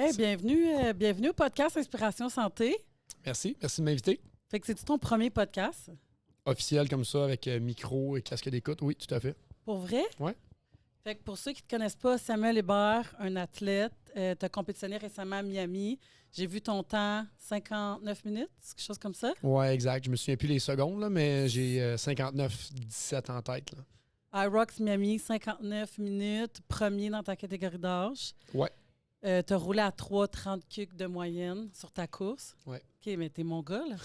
Hey, bienvenue au podcast Inspiration Santé. Merci de m'inviter. Fait que c'est ton premier podcast? Officiel comme ça, avec micro et casque d'écoute, oui, tout à fait. Pour vrai? Oui. Fait que pour ceux qui ne te connaissent pas, Samuel Hébert, un athlète, tu as compétitionné récemment à Miami. J'ai vu ton temps, 59 minutes, quelque chose comme ça? Oui, exact. Je me souviens plus les secondes, là, mais j'ai 59-17 en tête. Là. iRocks Miami, 59 minutes, premier dans ta catégorie d'âge. Ouais. Tu as roulé à 3,30 kg de moyenne sur ta course. Ouais. OK, mais t'es mon gars, là.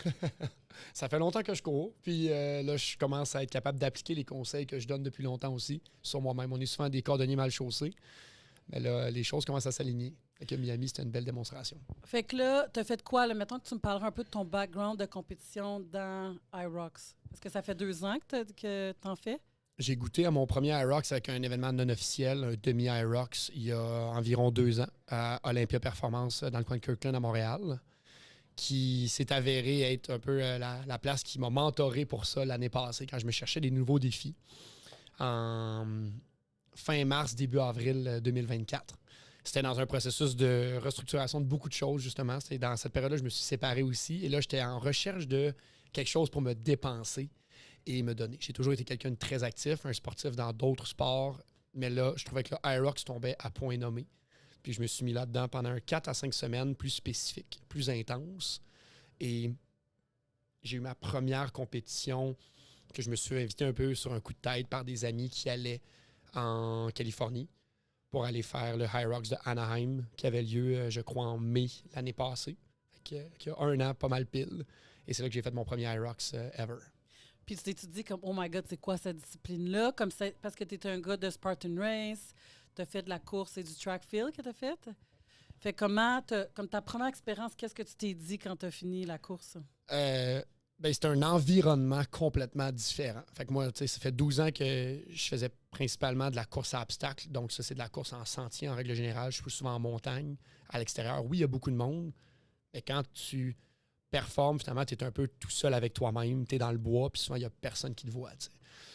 Ça fait longtemps que je cours, puis là, je commence à être capable d'appliquer les conseils que je donne depuis longtemps aussi sur moi-même. On est souvent des cordonniers mal chaussés, mais là, les choses commencent à s'aligner. Fait que Miami, c'était une belle démonstration. Fait que là, tu as fait quoi? Là? Mettons que tu me parleras un peu de ton background de compétition dans iRocks. Est-ce que ça fait 2 ans que tu en fais? J'ai goûté à mon premier iRocks avec un événement non officiel, un demi-iRocks, il y a environ 2 ans, à Olympia Performance, dans le coin de Kirkland, à Montréal, qui s'est avéré être un peu la place qui m'a mentoré pour ça l'année passée, quand je me cherchais des nouveaux défis, en fin mars, début avril 2024. C'était dans un processus de restructuration de beaucoup de choses, justement. C'était dans cette période-là, je me suis séparé aussi. Et là, j'étais en recherche de quelque chose pour me dépenser et me donner. J'ai toujours été quelqu'un de très actif, un sportif dans d'autres sports, mais là, je trouvais que le iRocks tombait à point nommé. Puis je me suis mis là-dedans pendant un 4 à 5 semaines plus spécifique, plus intense. Et j'ai eu ma première compétition que je me suis invité un peu sur un coup de tête par des amis qui allaient en Californie pour aller faire le High Rocks de Anaheim qui avait lieu, je crois, en mai l'année passée. Qui a 1 an, pas mal pile. Et c'est là que j'ai fait mon premier High Rocks ever. Puis tu t'es dit comme, oh my God, c'est quoi cette discipline-là? Parce que tu étais un gars de Spartan Race, tu as fait de la course et du track field que tu as fait. Fait comme ta première expérience, qu'est-ce que tu t'es dit quand tu as fini la course? C'est un environnement complètement différent. Fait que moi, ça fait 12 ans que je faisais principalement de la course à obstacles. Donc ça, c'est de la course en sentier en règle générale. Je suis souvent en montagne, à l'extérieur. Oui, il y a beaucoup de monde, mais quand tu performes, finalement, tu es un peu tout seul avec toi-même. Tu es dans le bois, puis souvent, il n'y a personne qui te voit. T'sais.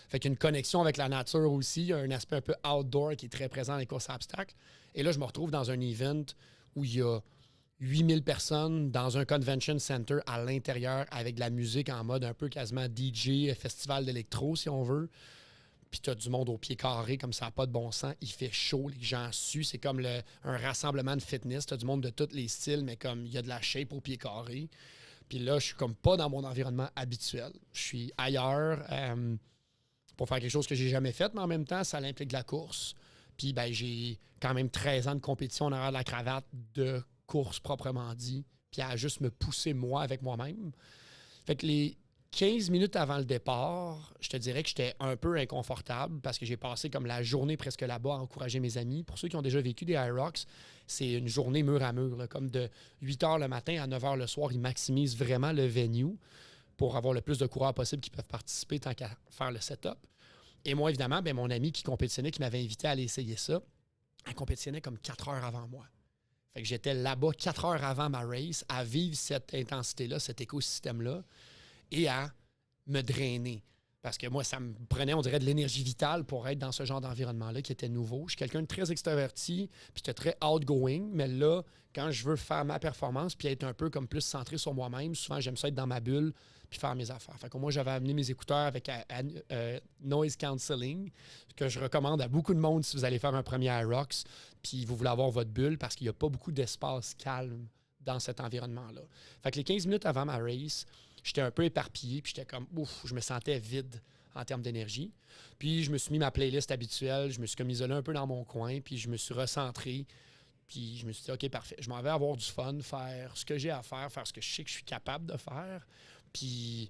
Fait qu'il y a une connexion avec la nature aussi. Il y a un aspect un peu outdoor qui est très présent dans les courses à obstacles. Et là, je me retrouve dans un event où il y a 8000 personnes dans un convention center à l'intérieur avec de la musique en mode un peu quasiment DJ, festival d'électro, si on veut. Puis tu as du monde au pied carré, comme ça n'a pas de bon sens. Il fait chaud, les gens suent. C'est comme un rassemblement de fitness. Tu as du monde de tous les styles, mais comme il y a de la shape au pied carré. Puis là, je suis comme pas dans mon environnement habituel. Je suis ailleurs pour faire quelque chose que j'ai jamais fait, mais en même temps, ça implique de la course. Puis j'ai quand même 13 ans de compétition en arrière de la cravate, de course proprement dit, puis à juste me pousser moi avec moi-même. Fait que les 15 minutes avant le départ, je te dirais que j'étais un peu inconfortable parce que j'ai passé comme la journée presque là-bas à encourager mes amis. Pour ceux qui ont déjà vécu des iRocks, c'est une journée mur à mur. Là, comme de 8 h le matin à 9 h le soir, ils maximisent vraiment le venue pour avoir le plus de coureurs possible qui peuvent participer tant qu'à faire le setup. Et moi, évidemment, mon ami qui compétitionnait, qui m'avait invité à aller essayer ça, elle compétitionnait comme 4 heures avant moi. Fait que j'étais là-bas 4 heures avant ma race à vivre cette intensité-là, cet écosystème-là et à me drainer. Parce que moi, ça me prenait, on dirait, de l'énergie vitale pour être dans ce genre d'environnement-là qui était nouveau. Je suis quelqu'un de très extraverti, puis j'étais très outgoing, mais là, quand je veux faire ma performance puis être un peu comme plus centré sur moi-même, souvent, j'aime ça être dans ma bulle puis faire mes affaires. Fait que moi, j'avais amené mes écouteurs avec Noise Cancelling, que je recommande à beaucoup de monde si vous allez faire un premier iRocks, puis vous voulez avoir votre bulle parce qu'il n'y a pas beaucoup d'espace calme dans cet environnement-là. Fait que les 15 minutes avant ma race, j'étais un peu éparpillé, puis j'étais comme, ouf, je me sentais vide en termes d'énergie. Puis je me suis mis ma playlist habituelle, je me suis comme isolé un peu dans mon coin, puis je me suis recentré, puis je me suis dit, OK, parfait, je m'en vais avoir du fun, faire ce que j'ai à faire ce que je sais que je suis capable de faire, puis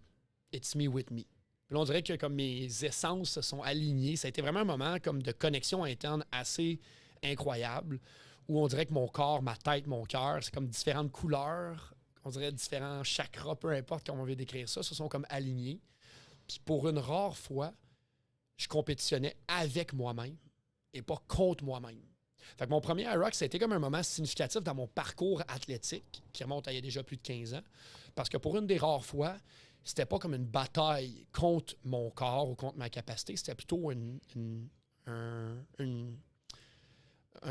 it's me with me. Puis là, on dirait que comme mes essences se sont alignées, ça a été vraiment un moment comme de connexion interne assez incroyable, où on dirait que mon corps, ma tête, mon cœur, c'est comme différentes couleurs, on dirait différents chakras, peu importe comment on veut décrire ça, se sont comme alignés. Puis pour une rare fois, je compétitionnais avec moi-même et pas contre moi-même. Fait que mon premier iRocks, ça a été comme un moment significatif dans mon parcours athlétique, qui remonte à il y a déjà plus de 15 ans. Parce que pour une des rares fois, c'était pas comme une bataille contre mon corps ou contre ma capacité, c'était plutôt un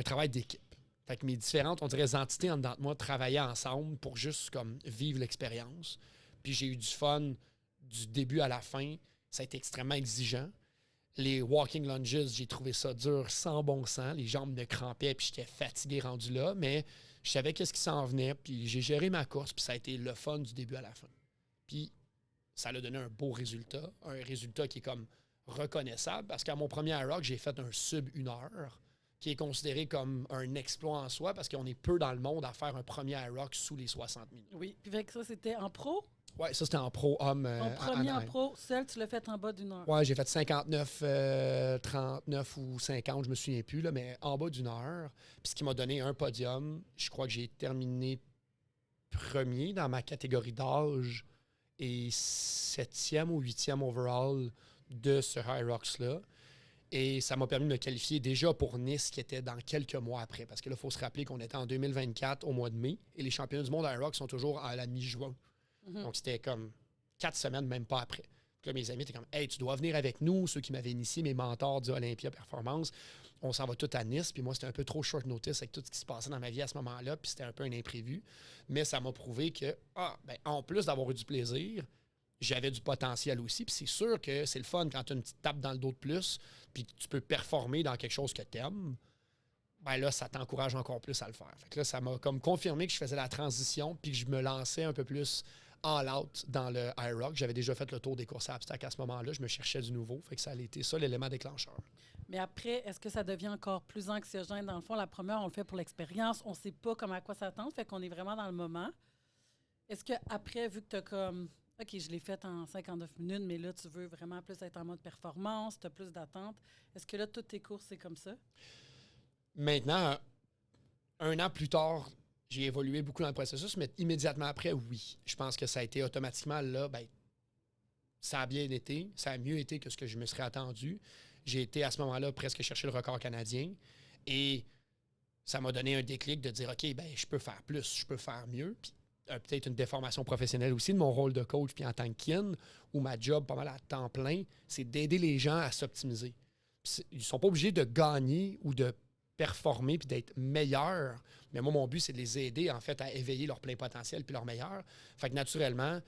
travail d'équipe. Fait que mes différentes, on dirait, entités en dedans de moi travaillaient ensemble pour juste comme vivre l'expérience. Puis j'ai eu du fun du début à la fin. Ça a été extrêmement exigeant. Les walking lunges, j'ai trouvé ça dur, sans bon sens. Les jambes me crampaient, puis j'étais fatigué rendu là. Mais je savais qu'est-ce qui s'en venait, puis j'ai géré ma course, puis ça a été le fun du début à la fin. Puis ça a donné un beau résultat, un résultat qui est comme reconnaissable, parce qu'à mon premier Ironman, j'ai fait un sub 1 heure, qui est considéré comme un exploit en soi, parce qu'on est peu dans le monde à faire un premier Ironman sous les 60 minutes. Oui, puis avec ça, c'était en pro? Oui, ça, c'était en pro homme. Ton premier en pro, seul, tu l'as fait en bas d'une heure. Oui, j'ai fait 59, 39 ou 50, je me souviens plus, là, mais en bas d'une heure. Puis ce qui m'a donné un podium, je crois que j'ai terminé premier dans ma catégorie d'âge et 7e ou 8e overall de ce Hyrox-là. Et ça m'a permis de me qualifier déjà pour Nice, qui était dans quelques mois après. Parce que là, il faut se rappeler qu'on était en 2024 au mois de mai et les championnats du monde Hyrox sont toujours à la mi-juin. Donc, c'était comme 4 semaines, même pas après. Puis là, mes amis étaient comme « Hey, tu dois venir avec nous », ceux qui m'avaient initié, mes mentors du Olympia Performance. On s'en va tous à Nice. Puis moi, c'était un peu trop short notice avec tout ce qui se passait dans ma vie à ce moment-là. Puis c'était un peu un imprévu. Mais ça m'a prouvé que, en plus d'avoir eu du plaisir, j'avais du potentiel aussi. Puis c'est sûr que c'est le fun quand tu as une petite tape dans le dos de plus, puis que tu peux performer dans quelque chose que tu aimes. Ben là, ça t'encourage encore plus à le faire. Fait que là, ça m'a comme confirmé que je faisais la transition, puis que je me lançais un peu plus all out dans le Hyrox. J'avais déjà fait le tour des courses à obstacles à ce moment-là. Je me cherchais du nouveau. Fait que ça a été ça, l'élément déclencheur. Mais après, est-ce que ça devient encore plus anxiogène? Dans le fond, la première, on le fait pour l'expérience. On ne sait pas comment à quoi s'attendre. Fait qu'on est vraiment dans le moment. Est-ce qu'après, vu que tu as comme... OK, je l'ai fait en 59 minutes, mais là, tu veux vraiment plus être en mode performance, tu as plus d'attente. Est-ce que là, toutes tes courses, c'est comme ça? Maintenant, un an plus tard, j'ai évolué beaucoup dans le processus, mais immédiatement après, oui. Je pense que ça a été automatiquement là, ça a bien été, ça a mieux été que ce que je me serais attendu. J'ai été à ce moment-là presque chercher le record canadien et ça m'a donné un déclic de dire, OK, je peux faire plus, je peux faire mieux. Puis peut-être une déformation professionnelle aussi de mon rôle de coach puis en tant que kin, où ma job pas mal à temps plein, c'est d'aider les gens à s'optimiser. Ils ne sont pas obligés de gagner ou de performer puis d'être meilleurs. Mais moi, mon but, c'est de les aider, en fait, à éveiller leur plein potentiel puis leur meilleur. Fait que naturellement,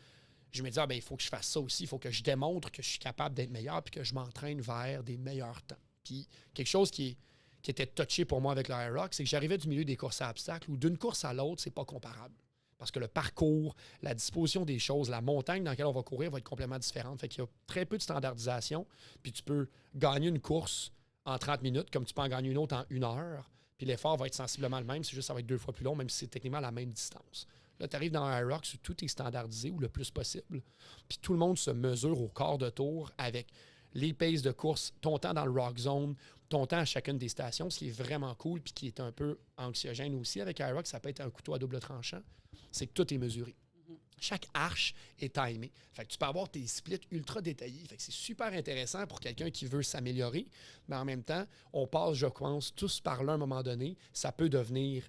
je me dis, il faut que je fasse ça aussi. Il faut que je démontre que je suis capable d'être meilleur puis que je m'entraîne vers des meilleurs temps. Puis quelque chose qui était touché pour moi avec le Hyrox, c'est que j'arrivais du milieu des courses à obstacles où d'une course à l'autre, c'est pas comparable. Parce que le parcours, la disposition des choses, la montagne dans laquelle on va courir va être complètement différente. Fait qu'il y a très peu de standardisation. Puis tu peux gagner une course en 30 minutes, comme tu peux en gagner une autre en 1 heure. Puis l'effort va être sensiblement le même, c'est juste ça va être 2 fois plus long, même si c'est techniquement la même distance. Là, tu arrives dans un Hyrox où tout est standardisé, ou le plus possible. Puis tout le monde se mesure au quart de tour avec les paces de course, ton temps dans le rock zone, ton temps à chacune des stations, ce qui est vraiment cool, puis qui est un peu anxiogène aussi. Avec Hyrox, ça peut être un couteau à double tranchant. C'est que tout est mesuré. Chaque arche est timée. Fait que tu peux avoir tes splits ultra détaillés. Fait que c'est super intéressant pour quelqu'un qui veut s'améliorer. Mais en même temps, on passe, je pense, tous par là à un moment donné. Ça peut devenir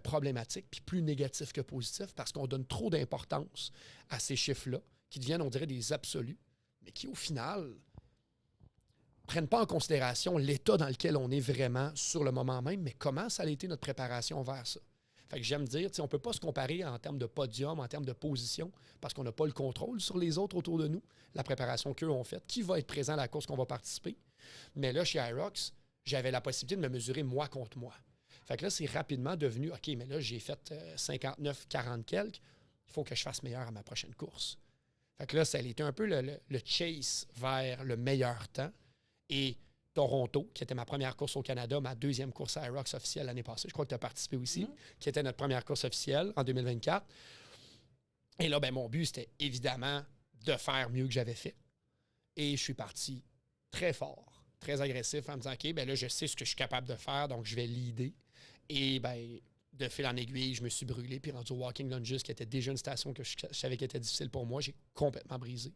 problématique, puis plus négatif que positif, parce qu'on donne trop d'importance à ces chiffres-là, qui deviennent, on dirait, des absolus, mais qui, au final, prennent pas en considération l'état dans lequel on est vraiment sur le moment même, mais comment ça a été notre préparation vers ça. Fait que j'aime dire, on ne peut pas se comparer en termes de podium, en termes de position, parce qu'on n'a pas le contrôle sur les autres autour de nous, la préparation qu'eux ont faite, qui va être présent à la course qu'on va participer. Mais là, chez Hyrox, j'avais la possibilité de me mesurer moi contre moi. Fait que là, c'est rapidement devenu, OK, mais là, j'ai fait 59, 40 quelques, il faut que je fasse meilleur à ma prochaine course. Fait que là, ça a été un peu le chase vers le meilleur temps. Et Toronto, qui était ma première course au Canada, ma deuxième course à Hyrox officielle l'année passée. Je crois que tu as participé aussi, qui était notre première course officielle en 2024. Et là, mon but, c'était évidemment de faire mieux que j'avais fait. Et je suis parti très fort, très agressif en me disant, OK, là, je sais ce que je suis capable de faire, donc je vais leader. Et de fil en aiguille, je me suis brûlé, puis rendu au Walking Lunges, qui était déjà une station que je savais qui était difficile pour moi, j'ai complètement brisé.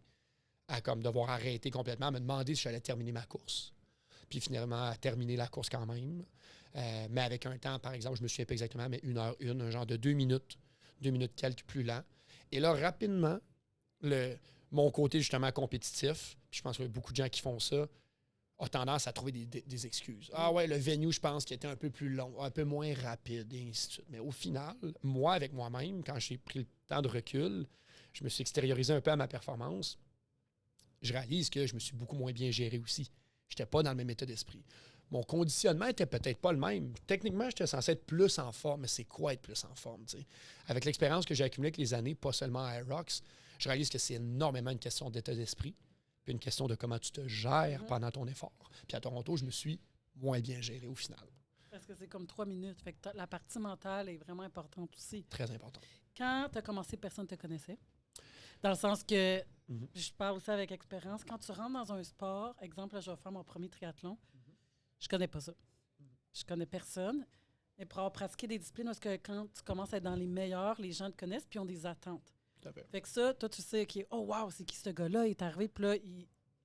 À comme devoir arrêter complètement, à me demander si j'allais terminer ma course. Puis finalement, à terminer la course quand même. Mais avec un temps, par exemple, je me souviens pas exactement, mais 1h01, un genre de 2 minutes quelques plus lent. Et là, rapidement, mon côté justement compétitif, puis je pense qu'il y a beaucoup de gens qui font ça, a tendance à trouver des excuses. Ah ouais, le venue, je pense, qui était un peu plus long, un peu moins rapide, et ainsi de suite. Mais au final, moi, avec moi-même, quand j'ai pris le temps de recul, je me suis extériorisé un peu à ma performance. Je réalise que je me suis beaucoup moins bien géré aussi. Je n'étais pas dans le même état d'esprit. Mon conditionnement était peut-être pas le même. Techniquement, j'étais censé être plus en forme, mais c'est quoi être plus en forme, tu sais? Avec l'expérience que j'ai accumulée avec les années, pas seulement à Aerox, je réalise que c'est énormément une question d'état d'esprit, puis une question de comment tu te gères pendant ton effort. Puis à Toronto, je me suis moins bien géré au final. Parce que c'est comme 3 minutes. Fait que la partie mentale est vraiment importante aussi. Très important. Quand tu as commencé, personne ne te connaissait. Dans le sens que, je parle aussi avec expérience, quand tu rentres dans un sport, exemple, là, je vais faire mon premier triathlon, je connais pas ça. Je connais personne. Mais pour avoir pratiqué des disciplines, parce que quand tu commences à être dans les meilleurs, les gens te connaissent puis ont des attentes. Tout à fait. Fait que ça, toi, tu sais, OK, oh wow, c'est qui ce gars-là? Il est arrivé, puis là,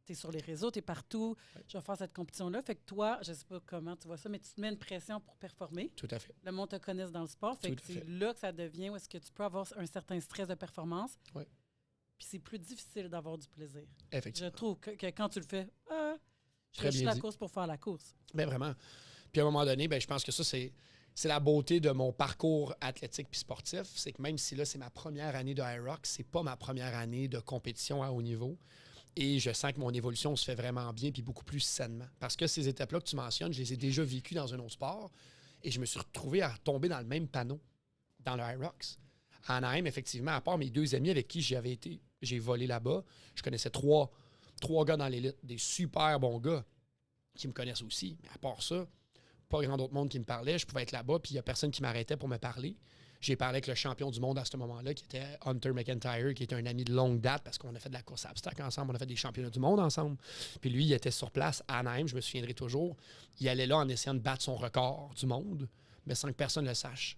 t'es sur les réseaux, t'es partout. Ouais. Je vais faire cette compétition-là. Fait que toi, je sais pas comment tu vois ça, mais tu te mets une pression pour performer. Tout à fait. Le monde te connaisse dans le sport. Fait que c'est là que ça devient où est-ce que tu peux avoir un certain stress de performance. Oui. Puis c'est plus difficile d'avoir du plaisir. Effectivement. Je trouve que quand tu le fais, je Très fais juste bien la dit. course pour faire la course. Bien, vraiment. Puis à un moment donné, je pense que ça, c'est la beauté de mon parcours athlétique puis sportif. C'est que même si là, c'est ma première année de Aerox, c'est pas ma première année de compétition à haut niveau. Et je sens que mon évolution se fait vraiment bien puis beaucoup plus sainement. Parce que ces étapes-là que tu mentionnes, je les ai déjà vécues dans un autre sport et je me suis retrouvé à tomber dans le même panneau, dans le Aerox. À Anaheim, effectivement, à part mes 2 amis avec qui j'ai volé là-bas, je connaissais trois gars dans l'élite, des super bons gars qui me connaissent aussi. Mais à part ça, pas grand d'autre monde qui me parlait. Je pouvais être là-bas, puis il n'y a personne qui m'arrêtait pour me parler. J'ai parlé avec le champion du monde à ce moment-là, qui était Hunter McIntyre, qui était un ami de longue date, parce qu'on a fait de la course à obstacles ensemble, on a fait des championnats du monde ensemble. Puis lui, il était sur place à Anaheim, je me souviendrai toujours. Il allait là en essayant de battre son record du monde, mais sans que personne ne le sache.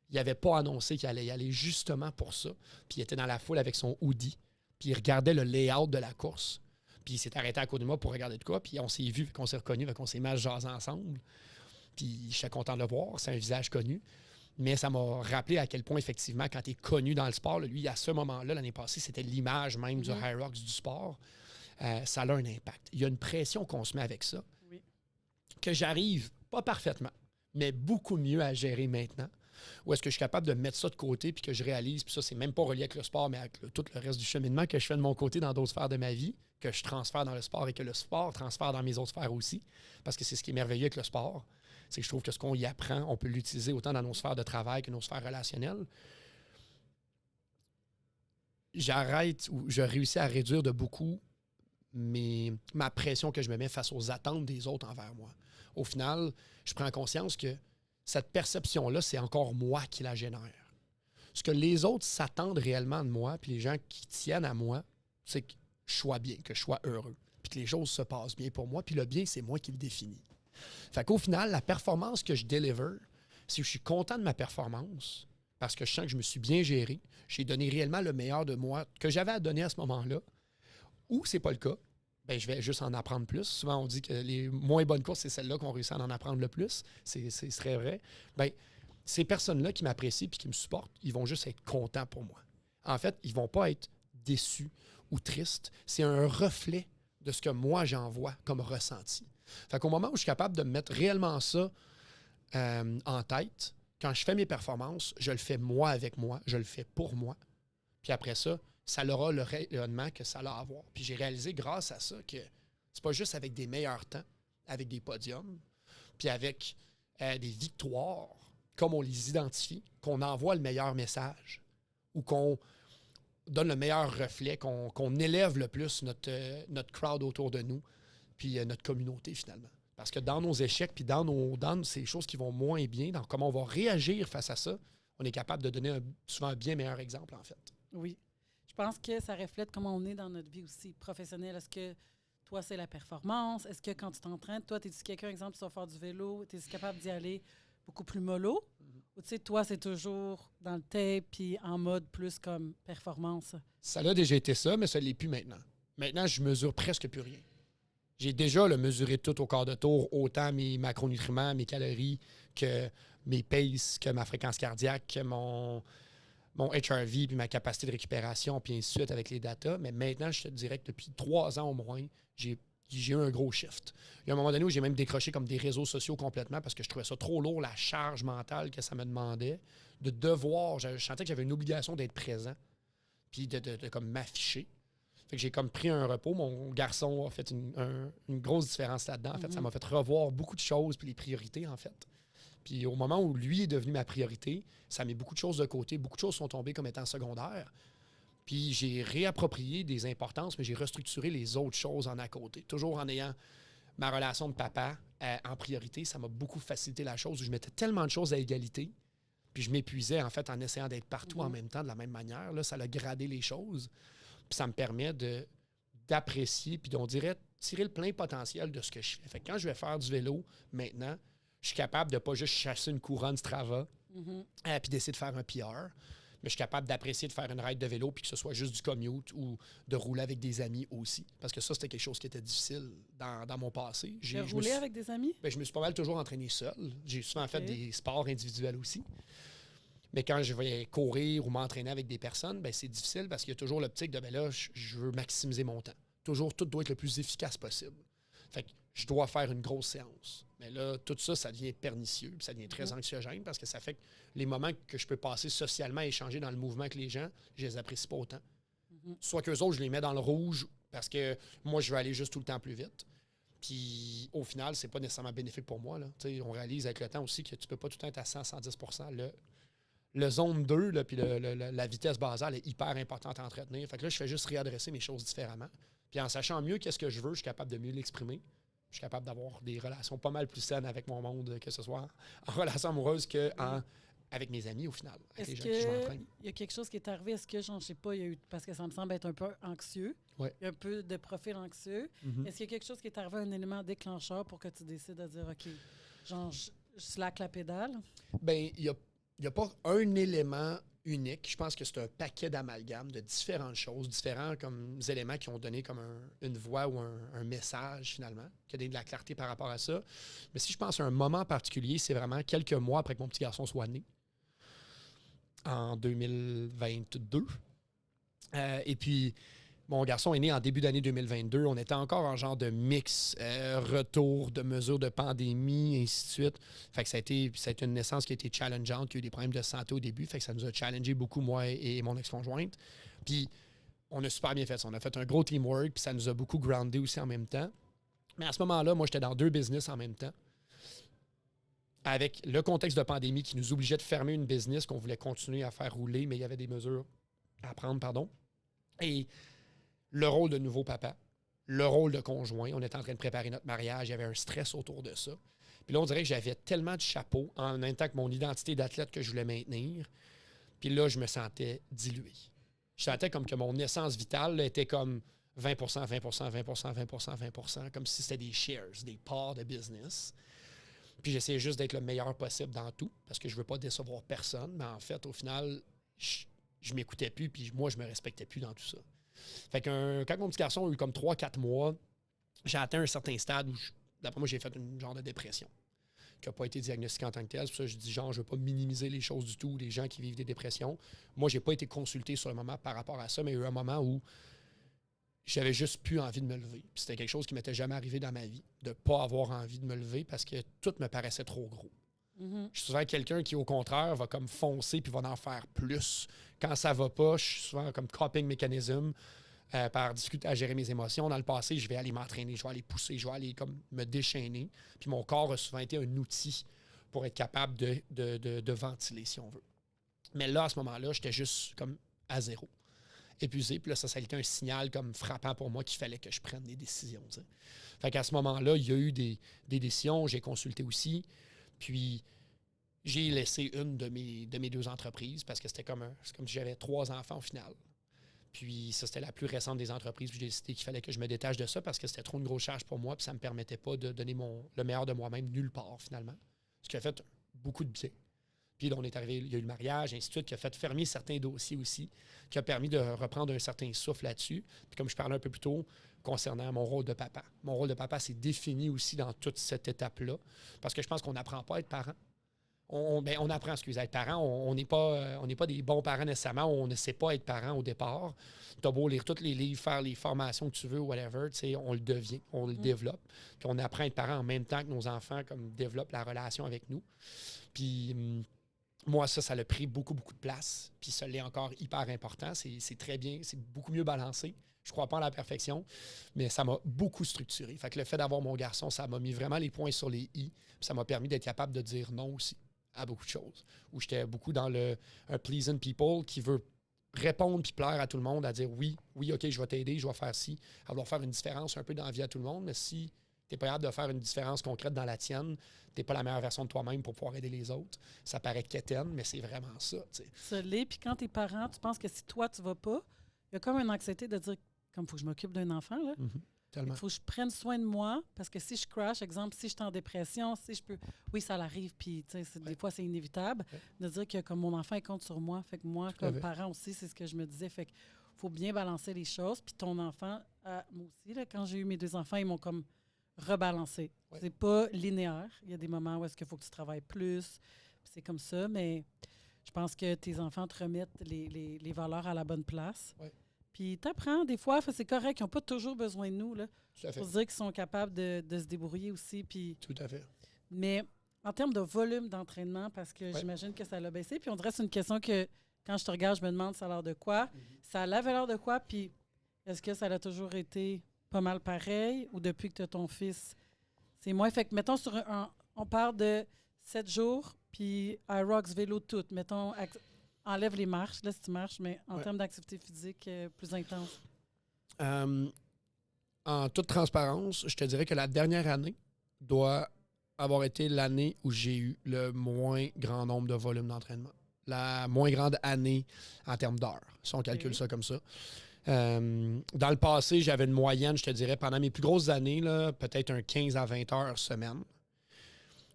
Il n'avait pas annoncé qu'il allait y aller justement pour ça. Puis il était dans la foule avec son hoodie, puis il regardait le layout de la course. Puis il s'est arrêté à côté de moi pour regarder de quoi, puis on s'est vu, qu'on s'est reconnus, qu'on s'est mal jasé ensemble. Puis j'étais content de le voir, c'est un visage connu. Mais ça m'a rappelé à quel point, effectivement, quand tu es connu dans le sport, là, lui, à ce moment-là, l'année passée, c'était l'image même du Aerox du sport. Ça a un impact. Il y a une pression qu'on se met avec ça, que j'arrive, pas parfaitement, mais beaucoup mieux à gérer maintenant. Ou est-ce que je suis capable de mettre ça de côté puis que je réalise, puis ça, c'est même pas relié avec le sport, mais avec tout le reste du cheminement que je fais de mon côté dans d'autres sphères de ma vie, que je transfère dans le sport et que le sport transfère dans mes autres sphères aussi. Parce que c'est ce qui est merveilleux avec le sport. C'est que je trouve que ce qu'on y apprend, on peut l'utiliser autant dans nos sphères de travail que nos sphères relationnelles. Je réussis à réduire de beaucoup ma pression que je me mets face aux attentes des autres envers moi. Au final, je prends conscience que cette perception-là, c'est encore moi qui la génère. Ce que les autres s'attendent réellement de moi, puis les gens qui tiennent à moi, c'est que je sois bien, que je sois heureux, puis que les choses se passent bien pour moi, puis le bien, c'est moi qui le définis. Fait qu'au final, la performance que je deliver, si je suis content de ma performance, parce que je sens que je me suis bien géré, j'ai donné réellement le meilleur de moi que j'avais à donner à ce moment-là, ou c'est pas le cas, je vais juste en apprendre plus. Souvent, on dit que les moins bonnes courses, c'est celles-là qu'on réussit à en apprendre le plus. C'est très vrai. Ces personnes-là qui m'apprécient et qui me supportent, ils vont juste être contents pour moi. En fait, ils vont pas être déçus ou tristes. C'est un reflet de ce que moi, j'envoie comme ressenti. Fait qu'au moment où je suis capable de mettre réellement ça en tête, quand je fais mes performances, je le fais moi avec moi, je le fais pour moi. Puis après ça, ça aura le rayonnement que ça a à avoir. Puis j'ai réalisé grâce à ça que c'est pas juste avec des meilleurs temps, avec des podiums, puis avec des victoires, comme on les identifie, qu'on envoie le meilleur message ou qu'on donne le meilleur reflet, qu'on élève le plus notre crowd autour de nous, puis notre communauté finalement. Parce que dans nos échecs, puis dans ces choses qui vont moins bien, dans comment on va réagir face à ça, on est capable de donner souvent un bien meilleur exemple en fait. Oui. Je pense que ça reflète comment on est dans notre vie aussi professionnelle. Est-ce que toi, c'est la performance? Est-ce que quand tu t'entraînes, toi, es-tu quelqu'un, exemple, tu vas faire du vélo, es-tu capable d'y aller beaucoup plus mollo? Ou tu sais, toi, c'est toujours dans le tape puis en mode plus comme performance? Ça a déjà été ça, mais ça ne l'est plus maintenant. Maintenant, je mesure presque plus rien. J'ai déjà mesuré tout au quart de tour, autant mes macronutriments, mes calories, que mes paces, que ma fréquence cardiaque, que mon HRV, puis ma capacité de récupération, puis ainsi de suite avec les datas. Mais maintenant, je te dirais que depuis 3 ans au moins, j'ai j'ai eu un gros shift. Il y a un moment donné où j'ai même décroché comme des réseaux sociaux complètement parce que je trouvais ça trop lourd, la charge mentale que ça me demandait, de devoir, je sentais que j'avais une obligation d'être présent, puis de comme m'afficher. Fait que j'ai comme pris un repos. Mon garçon a fait une grosse différence là-dedans. En fait, ça m'a fait revoir beaucoup de choses, puis les priorités, en fait. Puis au moment où lui est devenu ma priorité, ça met beaucoup de choses de côté. Beaucoup de choses sont tombées comme étant secondaires. Puis j'ai réapproprié des importances, mais j'ai restructuré les autres choses en à côté. Toujours en ayant ma relation de papa en priorité, ça m'a beaucoup facilité la chose où je mettais tellement de choses à égalité. Puis je m'épuisais, en fait, en essayant d'être partout en même temps, de la même manière. Là, ça a gradé les choses. Puis ça me permet d'apprécier, puis on dirait tirer le plein potentiel de ce que je fais. Fait que quand je vais faire du vélo, maintenant, je suis capable de pas juste chasser une couronne Strava, puis d'essayer de faire un PR, mais je suis capable d'apprécier de faire une ride de vélo, puis que ce soit juste du commute ou de rouler avec des amis aussi. Parce que ça, c'était quelque chose qui était difficile dans mon passé. J'ai roulé avec des amis? Je me suis pas mal toujours entraîné seul. J'ai souvent fait des sports individuels aussi. Mais quand je vais courir ou m'entraîner avec des personnes, c'est difficile parce qu'il y a toujours l'optique de, là, je veux maximiser mon temps. Toujours, tout doit être le plus efficace possible. Fait que je dois faire une grosse séance. Mais là, tout ça, ça devient pernicieux, puis ça devient très anxiogène parce que ça fait que les moments que je peux passer socialement à échanger dans le mouvement avec les gens, je les apprécie pas autant. Soit qu'eux autres, je les mets dans le rouge parce que moi, je veux aller juste tout le temps plus vite. Puis au final, c'est pas nécessairement bénéfique pour moi. Là. On réalise avec le temps aussi que tu peux pas tout le temps être à 100-110 %. Le zone 2, là, puis la vitesse basale est hyper importante à entretenir. Fait que là, je fais juste réadresser mes choses différemment. Puis en sachant mieux qu'est-ce que je veux, je suis capable de mieux l'exprimer. Je suis capable d'avoir des relations pas mal plus saines avec mon monde, que ce soit en relation amoureuse qu'avec mes amis, au final. Avec les gens qui je m'entraîne. Il y a quelque chose qui est arrivé? Est-ce que, je sais pas, il y a eu, parce que ça me semble être un peu anxieux, il y a un peu de profil anxieux. Est-ce qu'il y a quelque chose qui est arrivé, un élément déclencheur pour que tu décides de dire, OK, je slack la pédale? Bien, il n'y a pas un élément unique. Je pense que c'est un paquet d'amalgames de différentes choses, différents comme éléments qui ont donné comme une voix ou un message finalement, qui a donné de la clarté par rapport à ça. Mais si je pense à un moment particulier, c'est vraiment quelques mois après que mon petit garçon soit né, en 2022. Et puis, mon garçon est né en début d'année 2022. On était encore en genre de mix, retour de mesures de pandémie, et ainsi de suite. Fait que ça a été une naissance qui a été challengeante, qui a eu des problèmes de santé au début. Fait que ça nous a challengé beaucoup, moi et mon ex-conjointe. Puis, on a super bien fait ça. On a fait un gros teamwork, puis ça nous a beaucoup groundé aussi en même temps. Mais à ce moment-là, moi, j'étais dans 2 business en même temps. Avec le contexte de pandémie qui nous obligeait de fermer une business qu'on voulait continuer à faire rouler, mais il y avait des mesures à prendre, pardon. Et le rôle de nouveau papa, le rôle de conjoint. On était en train de préparer notre mariage. Il y avait un stress autour de ça. Puis là, on dirait que j'avais tellement de chapeaux en même temps que mon identité d'athlète que je voulais maintenir. Puis là, je me sentais dilué. Je sentais comme que mon essence vitale là, était comme 20 20 20 20 20 comme si c'était des shares, des parts de business. Puis j'essayais juste d'être le meilleur possible dans tout parce que je ne veux pas décevoir personne. Mais en fait, au final, je m'écoutais plus puis moi, je me respectais plus dans tout ça. Fait que quand mon petit garçon a eu comme 3-4 mois, j'ai atteint un certain stade où, d'après moi, j'ai fait une genre de dépression qui n'a pas été diagnostiquée en tant que telle. C'est pour ça que je dis, genre, je ne veux pas minimiser les choses du tout, les gens qui vivent des dépressions. Moi, je n'ai pas été consulté sur le moment par rapport à ça, mais il y a eu un moment où j'avais juste plus envie de me lever. Puis c'était quelque chose qui m'était jamais arrivé dans ma vie, de ne pas avoir envie de me lever parce que tout me paraissait trop gros. Je suis souvent quelqu'un qui, au contraire, va comme foncer puis va en faire plus. Quand ça va pas, je suis souvent comme coping mechanism par difficulté à gérer mes émotions. Dans le passé, je vais aller m'entraîner, je vais aller pousser, je vais aller comme me déchaîner. Puis mon corps a souvent été un outil pour être capable de ventiler, si on veut. Mais là, à ce moment-là, j'étais juste comme à zéro, épuisé. Puis là, ça a été un signal comme frappant pour moi qu'il fallait que je prenne des décisions. T'sais. Fait qu'à ce moment-là, il y a eu des décisions. J'ai consulté aussi. Puis, j'ai laissé une de mes 2 entreprises parce que c'est comme si j'avais 3 enfants au final. Puis, ça, c'était la plus récente des entreprises. Puis, j'ai décidé qu'il fallait que je me détache de ça parce que c'était trop une grosse charge pour moi. Puis, ça ne me permettait pas de donner le meilleur de moi-même nulle part, finalement. Ce qui a fait beaucoup de bien. Puis, là, on est arrivé, il y a eu le mariage, ainsi de suite, qui a fait fermer certains dossiers aussi, qui a permis de reprendre un certain souffle là-dessus. Puis, comme je parlais un peu plus tôt, concernant mon rôle de papa. Mon rôle de papa s'est défini aussi dans toute cette étape-là parce que je pense qu'on n'apprend pas à être parent. On apprend, excusez, à être parent. On n'est pas des bons parents nécessairement. On ne sait pas être parent au départ. Tu as beau lire tous les livres, faire les formations que tu veux, whatever, on le devient, on le développe. Puis on apprend à être parent en même temps que nos enfants comme développent la relation avec nous. Puis moi, ça a pris beaucoup, beaucoup de place. Puis ça l'est encore hyper important. C'est très bien, c'est beaucoup mieux balancé. Je ne crois pas en la perfection, mais ça m'a beaucoup structuré. Fait que le fait d'avoir mon garçon, ça m'a mis vraiment les points sur les i. Puis ça m'a permis d'être capable de dire non aussi à beaucoup de choses. Où j'étais beaucoup dans un pleasing people qui veut répondre puis plaire à tout le monde, à dire oui, OK, je vais t'aider, je vais faire ci, à vouloir faire une différence un peu dans la vie à tout le monde, mais si tu n'es pas capable de faire une différence concrète dans la tienne, tu n'es pas la meilleure version de toi-même pour pouvoir aider les autres. Ça paraît quétaine, mais c'est vraiment ça. T'sais. Ça l'est. Puis quand t'es parent, tu penses que si toi, tu vas pas, il y a comme une anxiété de dire, comme il faut que je m'occupe d'un enfant, là. Tellement. Il faut que je prenne soin de moi, parce que si je crash, exemple, si je suis en dépression, si je peux... Oui, ça l'arrive, puis des fois, c'est inévitable de dire que comme mon enfant, il compte sur moi. Fait que moi, comme parent aussi, c'est ce que je me disais. Fait qu'il faut bien balancer les choses. Puis ton enfant, moi aussi, là, quand j'ai eu mes 2 enfants, ils m'ont comme rebalancé. Ouais. C'est pas linéaire. Il y a des moments où est-ce qu'il faut que tu travailles plus. C'est comme ça, mais je pense que tes enfants te remettent les valeurs à la bonne place. Ouais. Puis t'apprends des fois, c'est correct, ils n'ont pas toujours besoin de nous. Là. Tout à fait. Faut se dire qu'ils sont capables de se débrouiller aussi. Puis... Tout à fait. Mais en termes de volume d'entraînement, parce que j'imagine que ça l'a baissé, puis on dirait que c'est une question que, quand je te regarde, je me demande ça a l'air de quoi. Ça a la valeur de quoi, puis est-ce que ça a toujours été pas mal pareil, ou depuis que tu as ton fils, c'est moins? Fait que, mettons, on part de 7 jours, puis iRox, vélo, tout. Mettons... Enlève les marches, là, si tu marches, mais en termes d'activité physique plus intense. En toute transparence, je te dirais que la dernière année doit avoir été l'année où j'ai eu le moins grand nombre de volumes d'entraînement. La moins grande année en termes d'heures, si on calcule ça comme ça. Dans le passé, j'avais une moyenne, je te dirais, pendant mes plus grosses années, là, peut-être un 15 à 20 heures semaine.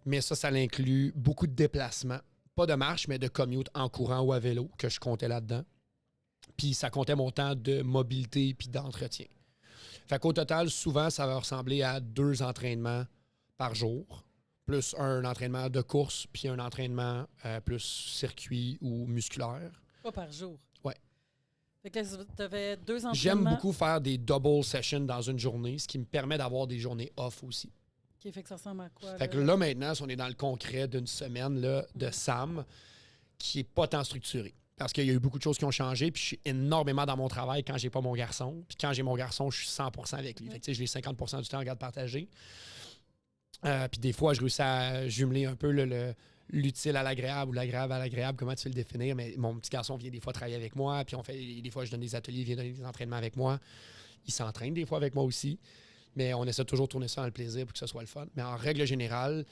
Mais ça inclut beaucoup de déplacements. Pas de marche, mais de commute en courant ou à vélo que je comptais là-dedans. Puis ça comptait mon temps de mobilité puis d'entretien. Fait qu'au total, souvent, ça va ressembler à 2 entraînements par jour, plus un entraînement de course puis un entraînement plus circuit ou musculaire. Pas par jour? Oui. Fait que tu avais 2 entraînements. J'aime beaucoup faire des double sessions dans une journée, ce qui me permet d'avoir des journées off aussi. OK, fait que ça ressemble à quoi? Fait que là, maintenant, si on est dans le concret d'une semaine là, de Sam, qui n'est pas tant structuré. Parce qu'il y a eu beaucoup de choses qui ont changé, puis je suis énormément dans mon travail quand j'ai pas mon garçon. Puis quand j'ai mon garçon, je suis 100% avec lui. Fait que, je l'ai 50% du temps en garde partagée. Puis des fois, je réussis à jumeler un peu l'utile à l'agréable ou l'agréable à l'agréable, comment tu veux le définir. Mais mon petit garçon vient des fois travailler avec moi, puis des fois, je donne des ateliers, il vient donner des entraînements avec moi. Il s'entraîne des fois avec moi aussi. Mais on essaie toujours de tourner ça dans le plaisir pour que ce soit le fun. Mais en règle générale,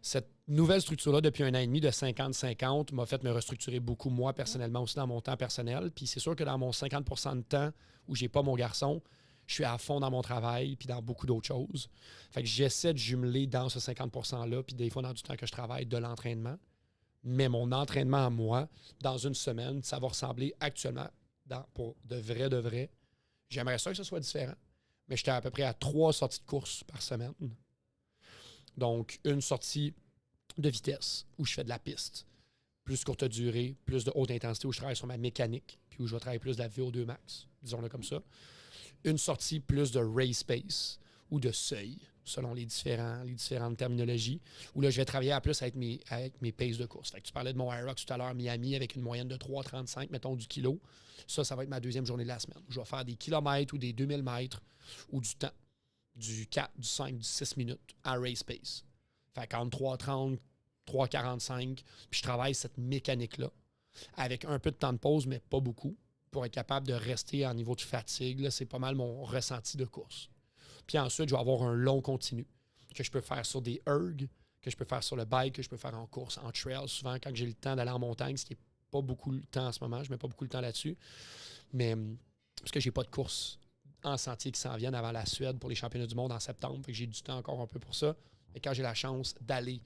cette nouvelle structure-là, depuis 1 an et demi, de 50-50, m'a fait me restructurer beaucoup, moi, personnellement, aussi dans mon temps personnel. Puis c'est sûr que dans mon 50% de temps où j'ai pas mon garçon, je suis à fond dans mon travail puis dans beaucoup d'autres choses. Fait que j'essaie de jumeler dans ce 50%-là, puis des fois, dans du temps que je travaille, de l'entraînement. Mais mon entraînement à moi, dans une semaine, ça va ressembler actuellement, pour de vrai, j'aimerais ça que ce soit différent. Mais j'étais à peu près à 3 sorties de course par semaine. Donc, une sortie de vitesse où je fais de la piste. Plus courte durée, plus de haute intensité où je travaille sur ma mécanique, puis où je vais travailler plus de la VO2 max, disons-le comme ça. Une sortie plus de race pace ou de seuil, selon les différentes terminologies, où là, je vais travailler à plus avec mes paces de course. Fait que tu parlais de mon iRox tout à l'heure, Miami, avec une moyenne de 3,35, mettons, du kilo. Ça va être ma deuxième journée de la semaine. Je vais faire des kilomètres ou des 2000 mètres ou du temps, du 4, du 5, du 6 minutes à race pace. Fait qu'entre 3,30, 3,45, puis je travaille cette mécanique-là avec un peu de temps de pause, mais pas beaucoup, pour être capable de rester en niveau de fatigue. Là, c'est pas mal mon ressenti de course. Puis ensuite, je vais avoir un long continu que je peux faire sur des ergs, que je peux faire sur le bike, que je peux faire en course, en trail, souvent quand j'ai le temps d'aller en montagne, ce qui n'est pas beaucoup le temps en ce moment, je ne mets pas beaucoup le temps là-dessus. Mais parce que j'ai pas de course en sentier qui s'en viennent avant la Suède pour les championnats du monde en septembre, fait que j'ai du temps encore un peu pour ça. Et quand j'ai la chance d'aller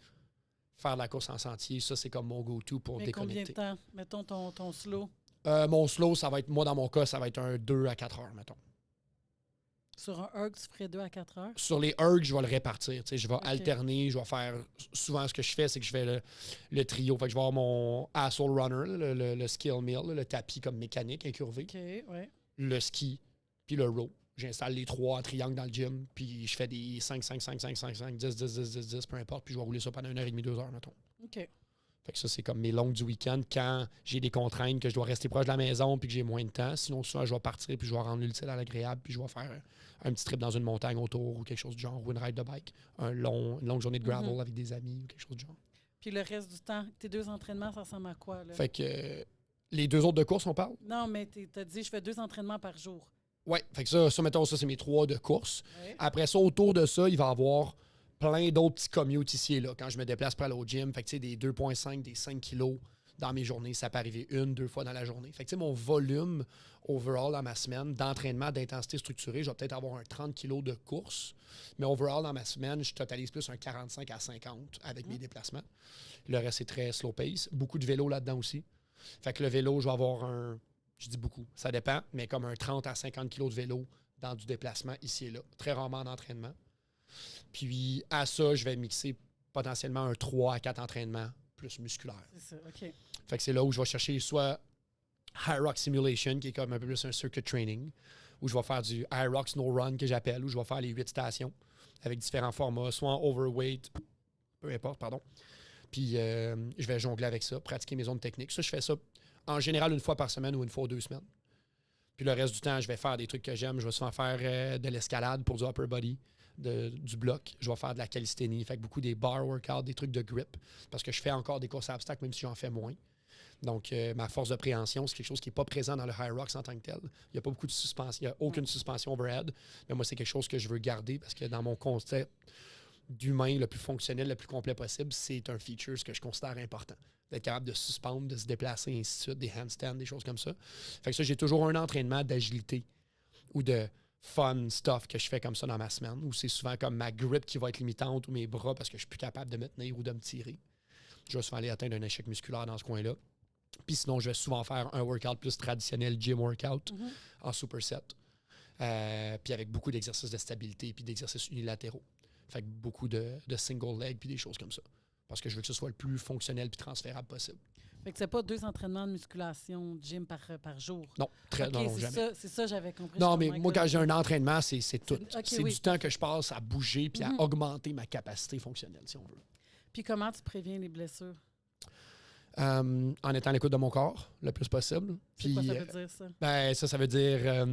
faire de la course en sentier, ça, c'est comme mon go-to pour déconnecter. Combien de temps? Mettons ton slow. Mon slow, ça va être, moi, dans mon cas, ça va être un 2 à 4 heures, mettons. Sur un erg, tu ferais 2 à 4 heures? Sur les ergs, je vais le répartir. Je vais OK. alterner, je vais faire... Souvent, ce que je fais, c'est que je fais le trio. Fait que je vais avoir mon Asshole Runner, le skill mill, le tapis comme mécanique incurvé, OK, ouais. le ski, puis le row. J'installe les 3 en triangle dans le gym, puis je fais des 5, 5, 5, 5, 5, 5, 10, 10, 10, 10, 10, peu importe, puis je vais rouler ça pendant 1h30, 2 heures, mettons. OK. Fait que ça, c'est comme mes longues du week-end quand j'ai des contraintes, que je dois rester proche de la maison puis que j'ai moins de temps. Sinon, souvent, je vais partir puis je vais rendre l'utile à l'agréable puis je vais faire un petit trip dans une montagne autour ou quelque chose du genre, ou une ride de bike, une longue journée de gravel avec des amis ou quelque chose du genre. Puis le reste du temps, tes 2 entraînements, ça ressemble à quoi, là? Fait que les 2 autres de course, on parle? Non, mais t'as dit, je fais 2 entraînements par jour. Ouais, fait que ça, mettons, ça, c'est mes 3 de course. Ouais. Après ça, autour de ça, il va y avoir plein d'autres petits commutes ici et là. Quand je me déplace pour aller au gym, fait que tu sais, des 2,5, des 5 kilos dans mes journées, ça peut arriver 1, 2 fois dans la journée. Fait que tu sais, mon volume overall dans ma semaine d'entraînement, d'intensité structurée, je vais peut-être avoir un 30 kilos de course. Mais overall dans ma semaine, je totalise plus un 45 à 50 avec mes déplacements. Le reste, c'est très slow pace. Beaucoup de vélo là-dedans aussi. Fait que le vélo, je vais avoir je dis beaucoup, ça dépend, mais comme un 30 à 50 kilos de vélo dans du déplacement ici et là. Très rarement en entraînement. Puis à ça, je vais mixer potentiellement un 3 à 4 entraînements plus musculaires. C'est ça, OK. Fait que c'est là où je vais chercher soit High Rock Simulation, qui est comme un peu plus un circuit training, où je vais faire du High Rock Snow Run, que j'appelle, où je vais faire les 8 stations avec différents formats, soit en overweight, peu importe, pardon. Puis je vais jongler avec ça, pratiquer mes zones techniques. Ça, je fais ça en général une fois par semaine ou une fois 2 semaines. Puis le reste du temps, je vais faire des trucs que j'aime. Je vais souvent faire de l'escalade pour du upper body, du bloc. Je vais faire de la calisthénie. Fait que beaucoup des bar workouts, des trucs de grip. Parce que je fais encore des courses à obstacles, même si j'en fais moins. Donc, ma force de préhension, c'est quelque chose qui n'est pas présent dans le High Rocks en tant que tel. Il n'y a pas beaucoup de suspension. Il n'y a aucune suspension overhead. Mais moi, c'est quelque chose que je veux garder parce que dans mon concept d'humain le plus fonctionnel, le plus complet possible, c'est un feature que je considère important. D'être capable de suspendre, de se déplacer, et ainsi de suite, des handstands, des choses comme ça. Fait que ça, j'ai toujours un entraînement d'agilité ou de fun stuff que je fais comme ça dans ma semaine, où c'est souvent comme ma grip qui va être limitante ou mes bras parce que je suis plus capable de me tenir ou de me tirer. Je vais souvent aller atteindre un échec musculaire dans ce coin-là. Puis sinon, je vais souvent faire un workout plus traditionnel, gym workout, en superset. Puis avec beaucoup d'exercices de stabilité puis d'exercices unilatéraux. Fait que beaucoup de single leg puis des choses comme ça. Parce que je veux que ce soit le plus fonctionnel puis transférable possible. Fait que c'est pas 2 entraînements de musculation de gym par jour. Non, non, c'est jamais. C'est ça, j'avais compris. Non, mais moi, quand j'ai un entraînement, c'est tout. C'est oui. du temps que je passe à bouger puis à augmenter ma capacité fonctionnelle, si on veut. Puis comment tu préviens les blessures? En étant à l'écoute de mon corps le plus possible. C'est quoi ça veut dire, ça? Ben, ça veut dire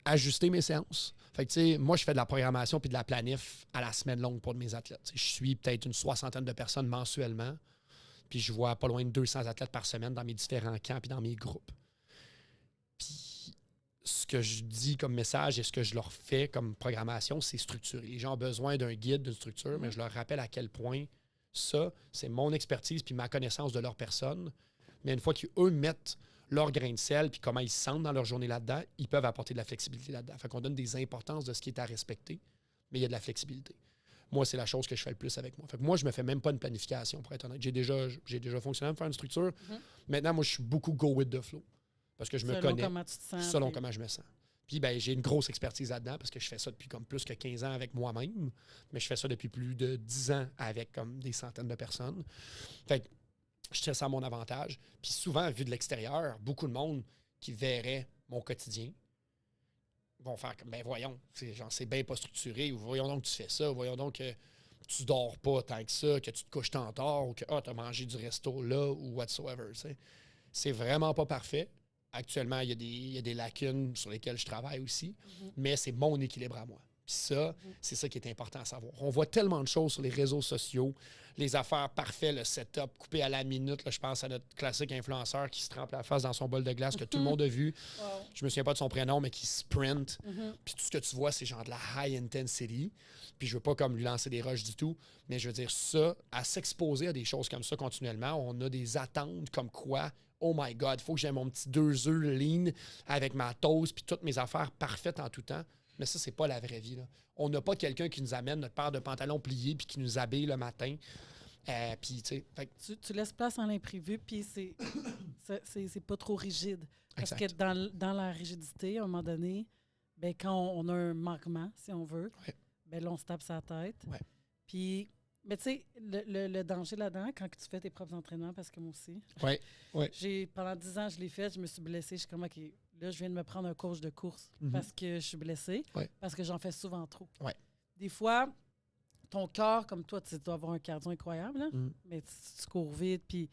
ajuster mes séances. Fait que, tu sais, moi, je fais de la programmation puis de la planif à la semaine longue pour mes athlètes. T'sais, je suis peut-être une 60aine de personnes mensuellement, puis je vois pas loin de 200 athlètes par semaine dans mes différents camps puis dans mes groupes. Puis, ce que je dis comme message et ce que je leur fais comme programmation, c'est structuré. Les gens ont besoin d'un guide, d'une structure, mais je leur rappelle à quel point ça, c'est mon expertise puis ma connaissance de leur personne. Mais une fois qu'eux mettent leur grain de sel puis comment ils se sentent dans leur journée là-dedans, ils peuvent apporter de la flexibilité là-dedans. Fait qu'on donne des importances de ce qui est à respecter, mais il y a de la flexibilité. Moi, c'est la chose que je fais le plus avec moi. Fait que moi, je me fais même pas une planification, pour être honnête. J'ai déjà fonctionné à me faire une structure. Maintenant, moi, je suis beaucoup go with the flow. Parce que je me connais. Comment tu te sens. Selon comment je me sens. Puis, ben, j'ai une grosse expertise là-dedans parce que je fais ça depuis comme plus que 15 ans avec moi-même. Mais je fais ça depuis plus de 10 ans avec comme des centaines de personnes. Fait que je tiens ça à mon avantage. Puis souvent, vu de l'extérieur, beaucoup de monde qui verrait mon quotidien vont faire comme, ben voyons, c'est bien pas structuré, ou voyons donc que tu fais ça, voyons donc que tu dors pas tant que ça, que tu te couches tant tard, ou que tu as mangé du resto là, ou whatsoever. T'sais. C'est vraiment pas parfait. Actuellement, il y a des lacunes sur lesquelles je travaille aussi, mais c'est mon équilibre à moi. Puis ça, c'est ça qui est important à savoir. On voit tellement de choses sur les réseaux sociaux, les affaires parfaites, le setup coupé à la minute. Là, je pense à notre classique influenceur qui se trempe la face dans son bol de glace que tout le monde a vu. Wow. Je me souviens pas de son prénom, mais qui sprint. Puis tout ce que tu vois, c'est genre de la high intensity. Puis je veux pas comme lui lancer des roches du tout, mais je veux dire ça, à s'exposer à des choses comme ça continuellement, on a des attentes comme quoi, oh my God, il faut que j'ai mon petit 2 œufs lean avec ma toast puis toutes mes affaires parfaites en tout temps. Mais ça, c'est pas la vraie vie. Là. On n'a pas quelqu'un qui nous amène notre paire de pantalons pliés puis qui nous habille le matin. Puis, tu laisses place à l'imprévu, puis c'est pas trop rigide. Parce que dans la rigidité, à un moment donné, ben, quand on a un manquement, si on veut, Ouais. ben là, on se tape sa tête. Ouais. Puis, mais tu sais, le danger là-dedans, quand tu fais tes propres entraînements, parce que moi aussi, pendant 10 ans, je l'ai fait, je me suis blessée. Je suis comme, OK, là, je viens de me prendre un coach de course parce que je suis blessée, parce que j'en fais souvent trop. Ouais. Des fois, ton corps, comme toi, tu dois avoir un cardio incroyable, là, mais tu cours vite, puis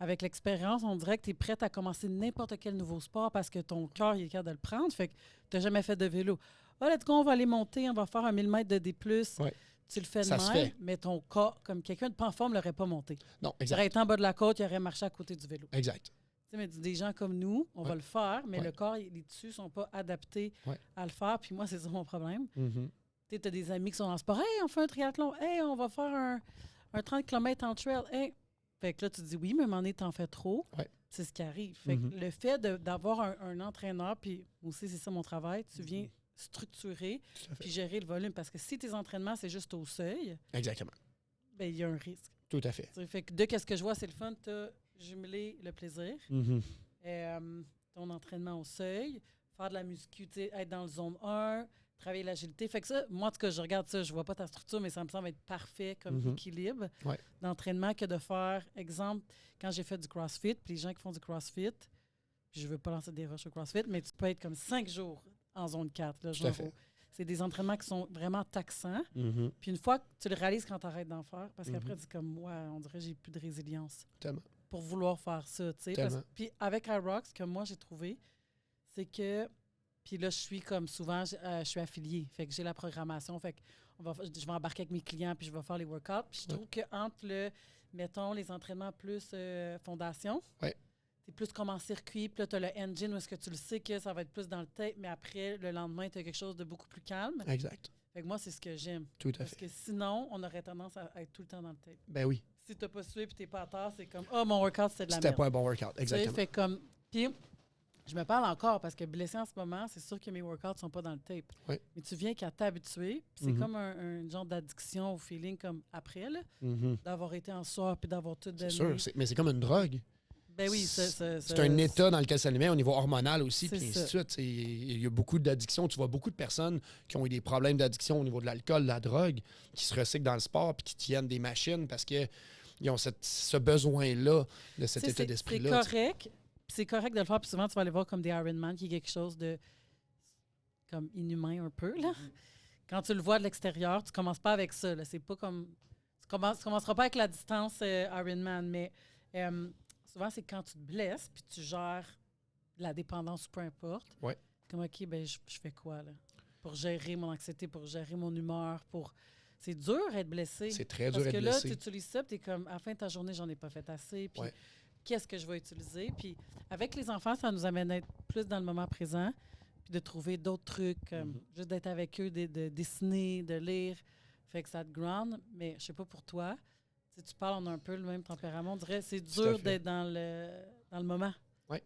avec l'expérience, on dirait que tu es prête à commencer n'importe quel nouveau sport parce que ton cœur il est capable de le prendre. Fait que tu n'as jamais fait de vélo. Oh, let's go, on va aller monter, on va faire un 1000 mètres de D+. Tu le fais de Ça se fait. mais ton corps, comme quelqu'un de pas en forme, ne l'aurait pas monté. Non, Il exact. aurait été en bas de la côte, il aurait marché à côté du vélo. Exact. Tu sais, mais des gens comme nous, on va le faire, mais le corps, les tissus ne sont pas adaptés à le faire. Puis moi, c'est ça mon problème. Tu as des amis qui sont dans le sport. Hey, on fait un triathlon. Hey, on va faire un 30 km en trail. Hey. Fait que là, tu te dis oui, mais à un moment donné, t'en fais trop. C'est ce qui arrive. Fait que le fait d'avoir un entraîneur, puis aussi, c'est ça mon travail, tu viens structurer puis gérer le volume. Parce que si tes entraînements, c'est juste au seuil, exactement, ben il y a un risque. Tout à fait. Fait que de ce que je vois, c'est le fun. Tu as jumelé le plaisir, ton entraînement au seuil, faire de la muscu, être dans le zone 1, travailler l'agilité. Fait que ça, moi, en tout cas, je regarde ça, je vois pas ta structure, mais ça me semble être parfait comme équilibre d'entraînement que de faire, exemple, quand j'ai fait du CrossFit, puis les gens qui font du CrossFit, puis je veux pas lancer des rushs au CrossFit, mais tu peux être comme 5 jours en zone 4. Là, genre, c'est des entraînements qui sont vraiment taxants. Puis une fois que tu le réalises quand tu arrêtes d'en faire, parce qu'après, tu dis comme moi, on dirait que j'ai plus de résilience pour vouloir faire ça. Puis avec iRock, ce que moi, j'ai trouvé, c'est que puis là, je suis comme souvent, je suis affiliée. Fait que j'ai la programmation. Fait que je vais embarquer avec mes clients puis je vais faire les workouts. Puis je trouve qu'entre mettons, les entraînements plus fondation, t'es plus comme en circuit. Puis là, tu as le engine où est-ce que tu le sais que ça va être plus dans le tape, mais après, le lendemain, tu as quelque chose de beaucoup plus calme. Exact. Fait que moi, c'est ce que j'aime. Tout à fait. Parce que sinon, on aurait tendance à être tout le temps dans le tape. Ben oui. Si tu n'as pas suivi et tu n'es pas à terre, c'est comme, mon workout, c'est de la merde. C'était pas un bon workout, exactement. Fait comme, puis je me parle encore parce que blessé en ce moment, c'est sûr que mes workouts ne sont pas dans le tape. Mais tu viens qu'à t'habituer. C'est comme un genre d'addiction au feeling comme après, là, d'avoir été en soir puis d'avoir tout donné. C'est sûr, mais c'est comme une drogue. Ben oui, c'est un état dans lequel ça le met au niveau hormonal aussi, puis ainsi de suite. Il y a beaucoup d'addictions. Tu vois beaucoup de personnes qui ont eu des problèmes d'addiction au niveau de l'alcool, de la drogue, qui se recyclent dans le sport puis qui tiennent des machines parce qu'ils ont ce besoin-là, de cet état d'esprit-là. C'est correct. C'est correct de le faire, puis souvent, tu vas aller voir comme des Ironman, qui est quelque chose de comme inhumain un peu, là. Quand tu le vois de l'extérieur, tu commences pas avec ça, là. C'est pas comme... Tu commenceras pas avec la distance Ironman, mais souvent, c'est quand tu te blesses, puis tu gères la dépendance ou peu importe. Comme, OK, ben je fais quoi, là? Pour gérer mon anxiété, pour gérer mon humeur, C'est dur d'être blessé. C'est très dur d'être blessé. Parce que là, tu utilises ça, puis t'es comme, à la fin de ta journée, j'en ai pas fait assez, puis... Qu'est-ce que je vais utiliser? Puis avec les enfants, ça nous amène à être plus dans le moment présent, puis de trouver d'autres trucs, comme juste d'être avec eux, de dessiner, de lire. Fait que ça te ground, mais je sais pas pour toi. Si tu parles, on a un peu le même tempérament. On dirait que c'est dur d'être dans le moment. Oui,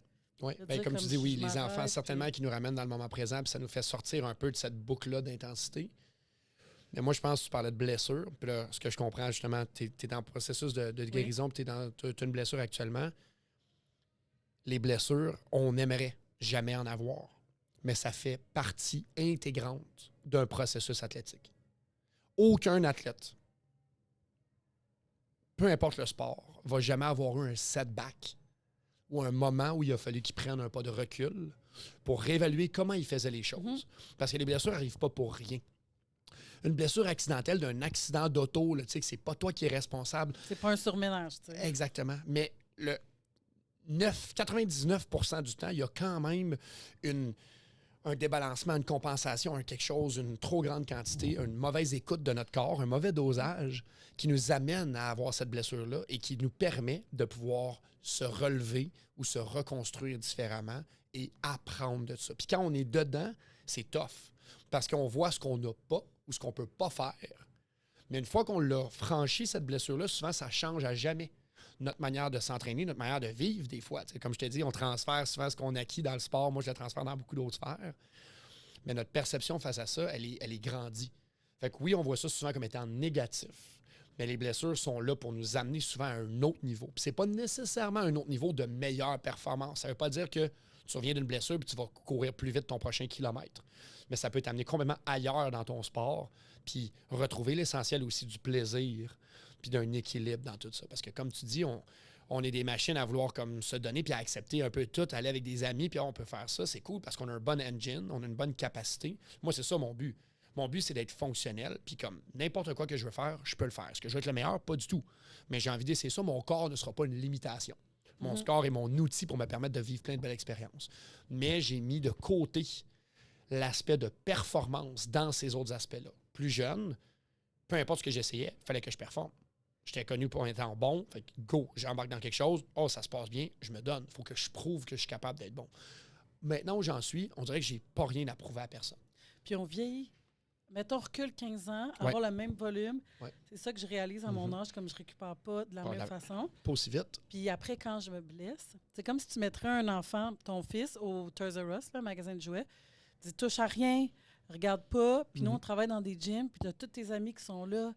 comme tu dis, oui, les enfants, certainement, qui nous ramènent dans le moment présent, puis ça nous fait sortir un peu de cette boucle-là d'intensité. Mais moi, je pense que tu parlais de blessure. Puis là, ce que je comprends, justement, tu es en processus de guérison, puis tu as une blessure actuellement. Les blessures, on n'aimerait jamais en avoir. Mais ça fait partie intégrante d'un processus athlétique. Aucun athlète, peu importe le sport, va jamais avoir eu un setback ou un moment où il a fallu qu'il prenne un pas de recul pour réévaluer comment il faisait les choses. Parce que les blessures n'arrivent pas pour rien. Une blessure accidentelle d'un accident d'auto, tu sais, que c'est pas toi qui es responsable. C'est pas un surménage, tu sais. Exactement. Mais le 99% du temps, il y a quand même un débalancement, une compensation, quelque chose, une trop grande quantité, une mauvaise écoute de notre corps, un mauvais dosage qui nous amène à avoir cette blessure-là et qui nous permet de pouvoir se relever ou se reconstruire différemment et apprendre de ça. Puis quand on est dedans, c'est tough parce qu'on voit ce qu'on n'a pas ou ce qu'on ne peut pas faire. Mais une fois qu'on l'a franchi, cette blessure-là, souvent, ça change à jamais notre manière de s'entraîner, notre manière de vivre des fois. T'sais, comme je t'ai dit, on transfère souvent ce qu'on a acquis dans le sport. Moi, je le transfère dans beaucoup d'autres sphères. Mais notre perception face à ça, elle est grandie. Fait que oui, on voit ça souvent comme étant négatif. Mais les blessures sont là pour nous amener souvent à un autre niveau. Puis c'est pas nécessairement un autre niveau de meilleure performance. Ça veut pas dire que tu reviens d'une blessure et tu vas courir plus vite ton prochain kilomètre. Mais ça peut t'amener complètement ailleurs dans ton sport, puis retrouver l'essentiel aussi du plaisir, puis d'un équilibre dans tout ça. Parce que comme tu dis, on est des machines à vouloir comme se donner, puis à accepter un peu tout, aller avec des amis, puis on peut faire ça, c'est cool parce qu'on a un bon engine, on a une bonne capacité. Moi, c'est ça mon but. Mon but, c'est d'être fonctionnel, puis comme n'importe quoi que je veux faire, je peux le faire. Est-ce que je vais être le meilleur? Pas du tout. Mais j'ai envie d'essayer ça, mon corps ne sera pas une limitation. Mon corps est mon outil pour me permettre de vivre plein de belles expériences. Mais j'ai mis de côté l'aspect de performance dans ces autres aspects-là. Plus jeune, peu importe ce que j'essayais, il fallait que je performe. J'étais connu pour un temps bon, fait que go, j'embarque dans quelque chose, oh, ça se passe bien, je me donne. Il faut que je prouve que je suis capable d'être bon. Maintenant où j'en suis, on dirait que j'ai pas rien à prouver à personne. Puis on vieillit. Mettons, recule 15 ans, avoir le même volume. Ouais. C'est ça que je réalise à mon âge, comme je récupère pas de la même façon. Pas aussi vite. Puis après, quand je me blesse, c'est comme si tu mettrais un enfant, ton fils, au Toys R Us, le magasin de jouets. Tu dis, touche à rien, regarde pas. Puis nous, on travaille dans des gyms, puis tu as tous tes amis qui sont là,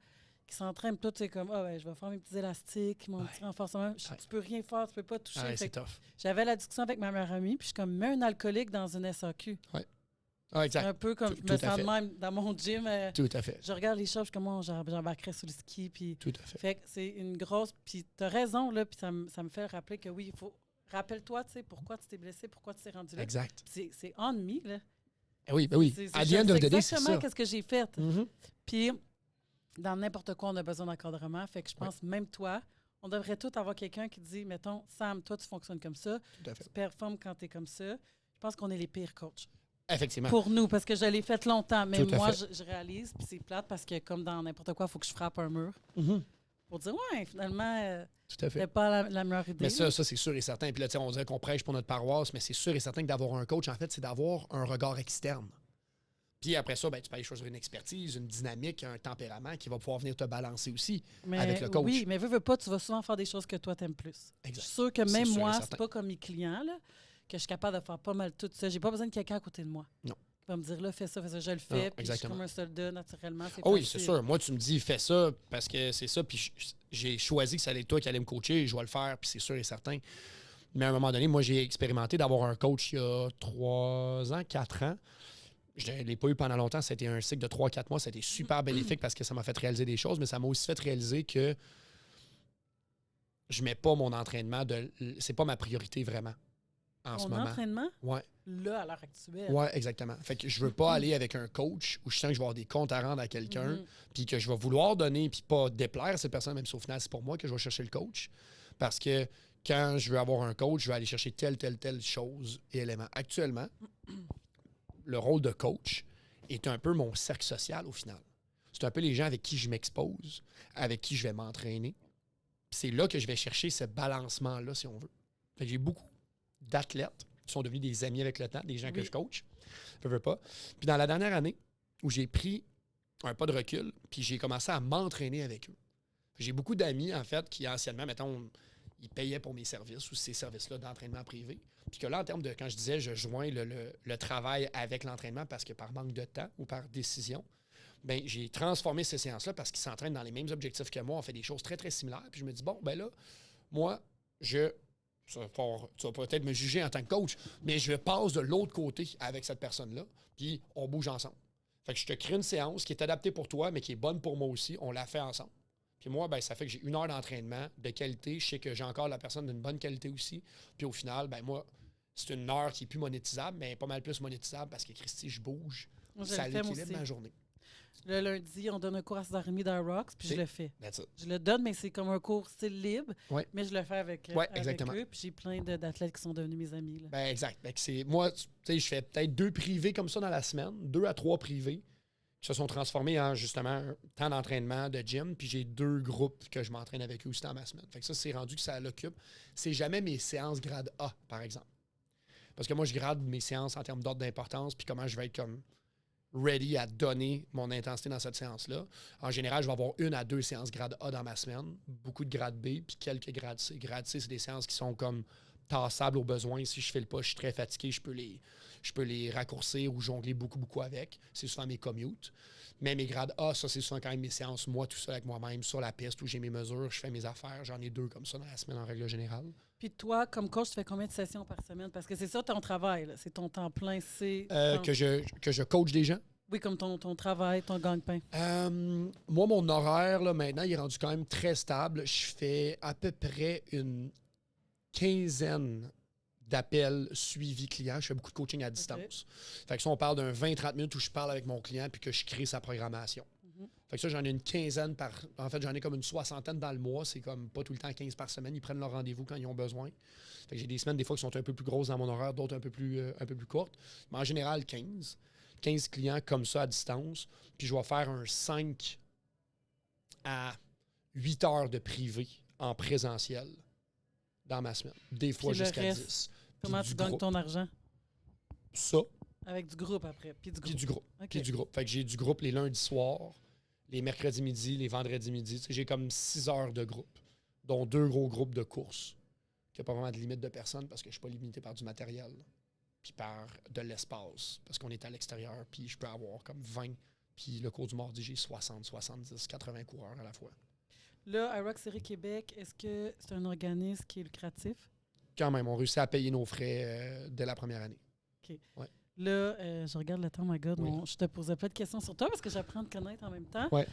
qui s'entraînent. Puis toi, tu es comme, je vais faire mes petits élastiques, mon petit renforcement. Tu peux rien faire, tu peux pas toucher. C'est tough. J'avais la discussion avec ma meilleure amie, puis je suis comme, mets un alcoolique dans une SAQ. Ouais. Ah, exact. C'est un peu comme je me sens de même dans mon gym. Tout à fait. Je regarde les choses, je suis comme moi, j'embarquerais sur le ski. Puis, tout à fait. Fait que c'est une grosse. Puis tu as raison, là, puis ça me fait rappeler que oui, il faut. Rappelle-toi, tu sais, pourquoi tu t'es blessé, pourquoi tu t'es rendu là. Exact. C'est on me, là. Oui, ben oui. À the end of the day, c'est ça. Exactement qu'est-ce que j'ai fait. Puis, dans n'importe quoi, on a besoin d'encadrement. Fait que je pense, même toi, on devrait tous avoir quelqu'un qui dit, mettons, Sam, toi, tu fonctionnes comme ça. Tout à fait. Tu performes quand tu es comme ça. Je pense qu'on est les pires coachs. Effectivement. Pour nous, parce que je l'ai fait longtemps. Mais moi, je réalise, puis c'est plate parce que comme dans n'importe quoi, il faut que je frappe un mur. Pour dire, finalement, tout à fait. c'est pas la meilleure idée. Mais ça c'est sûr et certain. Puis là, on dirait qu'on prêche pour notre paroisse, mais c'est sûr et certain que d'avoir un coach, en fait, c'est d'avoir un regard externe. Puis après ça, tu peux aller choisir une expertise, une dynamique, un tempérament qui va pouvoir venir te balancer aussi avec le coach. Oui, mais veux pas, tu vas souvent faire des choses que toi, t'aimes plus. Exact. Je suis sûre que même moi, c'est pas comme mes clients, là, que je suis capable de faire pas mal tout ça. J'ai pas besoin de quelqu'un à côté de moi. Non. Il va me dire, là, fais ça, je le fais. Puis je suis comme un soldat, naturellement. Oui, c'est sûr. Moi, tu me dis, fais ça parce que c'est ça. Puis j'ai choisi que ça allait être toi qui allais me coacher et je vais le faire. Puis c'est sûr et certain. Mais à un moment donné, moi, j'ai expérimenté d'avoir un coach il y a 3 ans, 4 ans. Je ne l'ai pas eu pendant longtemps. C'était un cycle de 3-4 mois. C'était super bénéfique parce que ça m'a fait réaliser des choses, mais ça m'a aussi fait réaliser que je mets pas mon entraînement c'est pas ma priorité vraiment en ce moment. Mon entraînement? Ouais. Là, à l'heure actuelle. Oui, exactement. Fait que je veux pas aller avec un coach où je sens que je vais avoir des comptes à rendre à quelqu'un, puis que je vais vouloir donner, puis pas déplaire à cette personne, même si au final, c'est pour moi que je vais chercher le coach. Parce que quand je veux avoir un coach, je vais aller chercher telle chose et élément. Actuellement, le rôle de coach est un peu mon cercle social au final. C'est un peu les gens avec qui je m'expose, avec qui je vais m'entraîner. C'est là que je vais chercher ce balancement-là, si on veut. Fait que j'ai beaucoup d'athlètes qui sont devenus des amis avec le temps, des gens que je coach. Je veux pas. Puis dans la dernière année, où j'ai pris un pas de recul, puis j'ai commencé à m'entraîner avec eux. J'ai beaucoup d'amis, en fait, qui anciennement, mettons, ils payaient pour mes services ou ces services-là d'entraînement privé. Puis que là, en termes de, quand je disais, je joins le travail avec l'entraînement parce que par manque de temps ou par décision, bien, j'ai transformé ces séances-là parce qu'ils s'entraînent dans les mêmes objectifs que moi. On fait des choses très, très similaires. Puis je me dis, bon, ben là, moi, tu vas peut-être me juger en tant que coach, mais je passe de l'autre côté avec cette personne-là, puis on bouge ensemble. Fait que je te crée une séance qui est adaptée pour toi, mais qui est bonne pour moi aussi. On la fait ensemble. Puis moi, ben, ça fait que j'ai 1 heure d'entraînement de qualité. Je sais que j'ai encore la personne d'une bonne qualité aussi. Puis au final, ben moi, c'est 1 heure qui est plus monétisable, mais pas mal plus monétisable parce que, Christy, je bouge. Ça l'équilibre ma journée. Le lundi, on donne un cours à 6h30 dans Rocks, puis je le fais. That's it. Je le donne, mais c'est comme un cours style libre, mais je le fais avec eux. Puis j'ai plein d'athlètes qui sont devenus mes amis. Là. Ben, exact. Moi, tu sais, je fais peut-être 2 privés comme ça dans la semaine, 2 à 3 privés qui se sont transformés en, justement, un temps d'entraînement de gym, puis j'ai 2 groupes que je m'entraîne avec eux aussi dans ma semaine. Fait que ça, c'est rendu que ça l'occupe. C'est jamais mes séances grade A, par exemple. Parce que moi, je grade mes séances en termes d'ordre d'importance, puis comment je vais être comme ready à donner mon intensité dans cette séance-là. En général, je vais avoir 1 à 2 séances grade A dans ma semaine, beaucoup de grade B, puis quelques grades C. Grade C, c'est des séances qui sont comme tassables au besoin. Si je fais le pas, je suis très fatigué, je peux les raccourcir ou jongler beaucoup, beaucoup avec. C'est souvent mes commutes. Mais mes grades A, ça, c'est souvent quand même mes séances, moi, tout seul avec moi-même, sur la piste où j'ai mes mesures, je fais mes affaires. J'en ai 2 comme ça dans la semaine en règle générale. Puis toi, comme coach, tu fais combien de sessions par semaine? Parce que c'est ça ton travail, là. C'est ton temps plein, c'est... Que je coach des gens. Oui, comme ton travail, ton gagne-pain. Moi, mon horaire, là, maintenant, il est rendu quand même très stable. Je fais à peu près une quinzaine d'appels suivis clients. Je fais beaucoup de coaching à distance. Fait que ça, on parle d'un 20-30 minutes où je parle avec mon client puis que je crée sa programmation. Fait que ça, j'en ai une quinzaine En fait, j'en ai comme une soixantaine dans le mois. C'est comme pas tout le temps 15 par semaine. Ils prennent leur rendez-vous quand ils ont besoin. Fait que j'ai des semaines, des fois, qui sont un peu plus grosses dans mon horaire, d'autres un peu plus courtes. Mais en général, 15. 15 clients comme ça à distance. Puis je vais faire un 5 à 8 heures de privé en présentiel dans ma semaine. Des fois jusqu'à 10. Comment tu gagnes ton argent? Ça. Avec du groupe après. Puis du groupe. Puis du groupe. Fait que j'ai du groupe les lundis soirs, les mercredis midi, les vendredis midi. J'ai comme 6 heures de groupe, dont 2 gros groupes de courses. Il n'y a pas vraiment de limite de personnes parce que je ne suis pas limité par du matériel. Puis par de l'espace. Parce qu'on est à l'extérieur. Puis je peux avoir comme 20. Puis le cours du mardi, j'ai 60, 70, 80 coureurs à la fois. Là, IROC Série Québec, est-ce que c'est un organisme qui est lucratif? Quand même, on réussit à payer nos frais dès la première année. OK. Ouais. Là, je regarde le temps, my God. Oui. Je te posais plein de questions sur toi parce que j'apprends à te connaître en même temps. Ouais.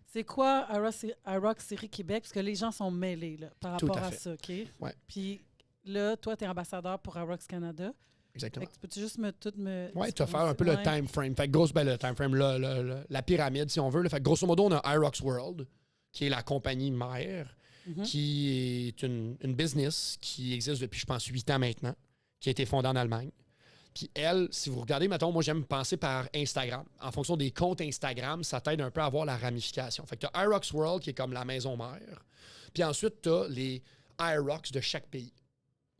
C'est quoi IROC Série Québec? Parce que les gens sont mêlés là, par rapport à ça, OK? Ouais. Puis là, toi, tu es ambassadeur pour IROC Canada. Exactement. Peux-tu juste me... Oui, tu vas faire un peu le time frame. Fait que le time frame, la pyramide, si on veut. Là. Fait que grosso modo, on a IROX World, qui est la compagnie mère, qui est une business qui existe depuis, je pense, 8 ans maintenant, qui a été fondée en Allemagne. Puis elle, si vous regardez, mettons, moi, j'aime penser par Instagram. En fonction des comptes Instagram, ça t'aide un peu à voir la ramification. Fait que tu as IROX World, qui est comme la maison mère. Puis ensuite, tu as les IROX de chaque pays.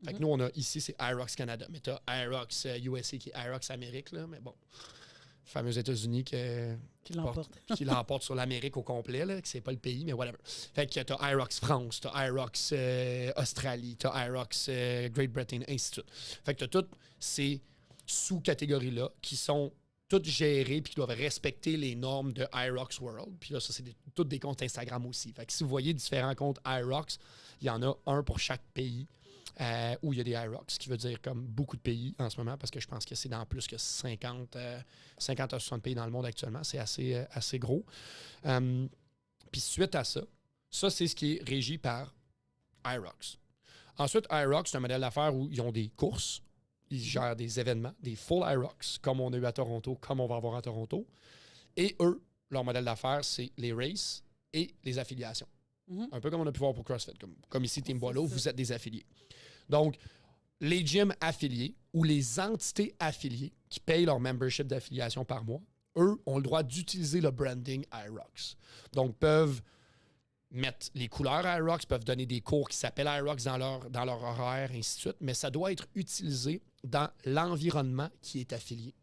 Fait que nous, on a ici, c'est IROX Canada. Mais tu as IROX USA qui est IROX Amérique, là. Mais bon, fameux États-Unis qui l'emporte sur l'Amérique au complet, là, que c'est pas le pays, mais whatever. Fait que tu as IROX France, tu as IROX Australie, tu as IROX Great Britain, ainsi de suite. Fait que tu as toutes ces sous-catégories-là qui sont toutes gérées puis qui doivent respecter les normes de IROX World. Puis là, ça, c'est toutes des comptes Instagram aussi. Fait que si vous voyez différents comptes IROX, il y en a un pour chaque pays. Où il y a des IROX, ce qui veut dire comme beaucoup de pays en ce moment, parce que je pense que c'est dans plus que 50 à 60 pays dans le monde actuellement. C'est assez gros. Puis suite à ça, c'est ce qui est régi par IROX. Ensuite, IROX, c'est un modèle d'affaires où ils ont des courses, ils gèrent des événements, des full IROX, comme on a eu à Toronto, comme on va avoir à Toronto. Et eux, leur modèle d'affaires, c'est les races et les affiliations. Un peu comme on a pu voir pour CrossFit. Comme ici, Team Boileau, vous êtes des affiliés. Donc, les gyms affiliés ou les entités affiliées qui payent leur membership d'affiliation par mois, eux ont le droit d'utiliser le branding IROX. Donc, peuvent mettre les couleurs IROX, peuvent donner des cours qui s'appellent IROX dans leur horaire, ainsi de suite, mais ça doit être utilisé dans l'environnement qui est affilié.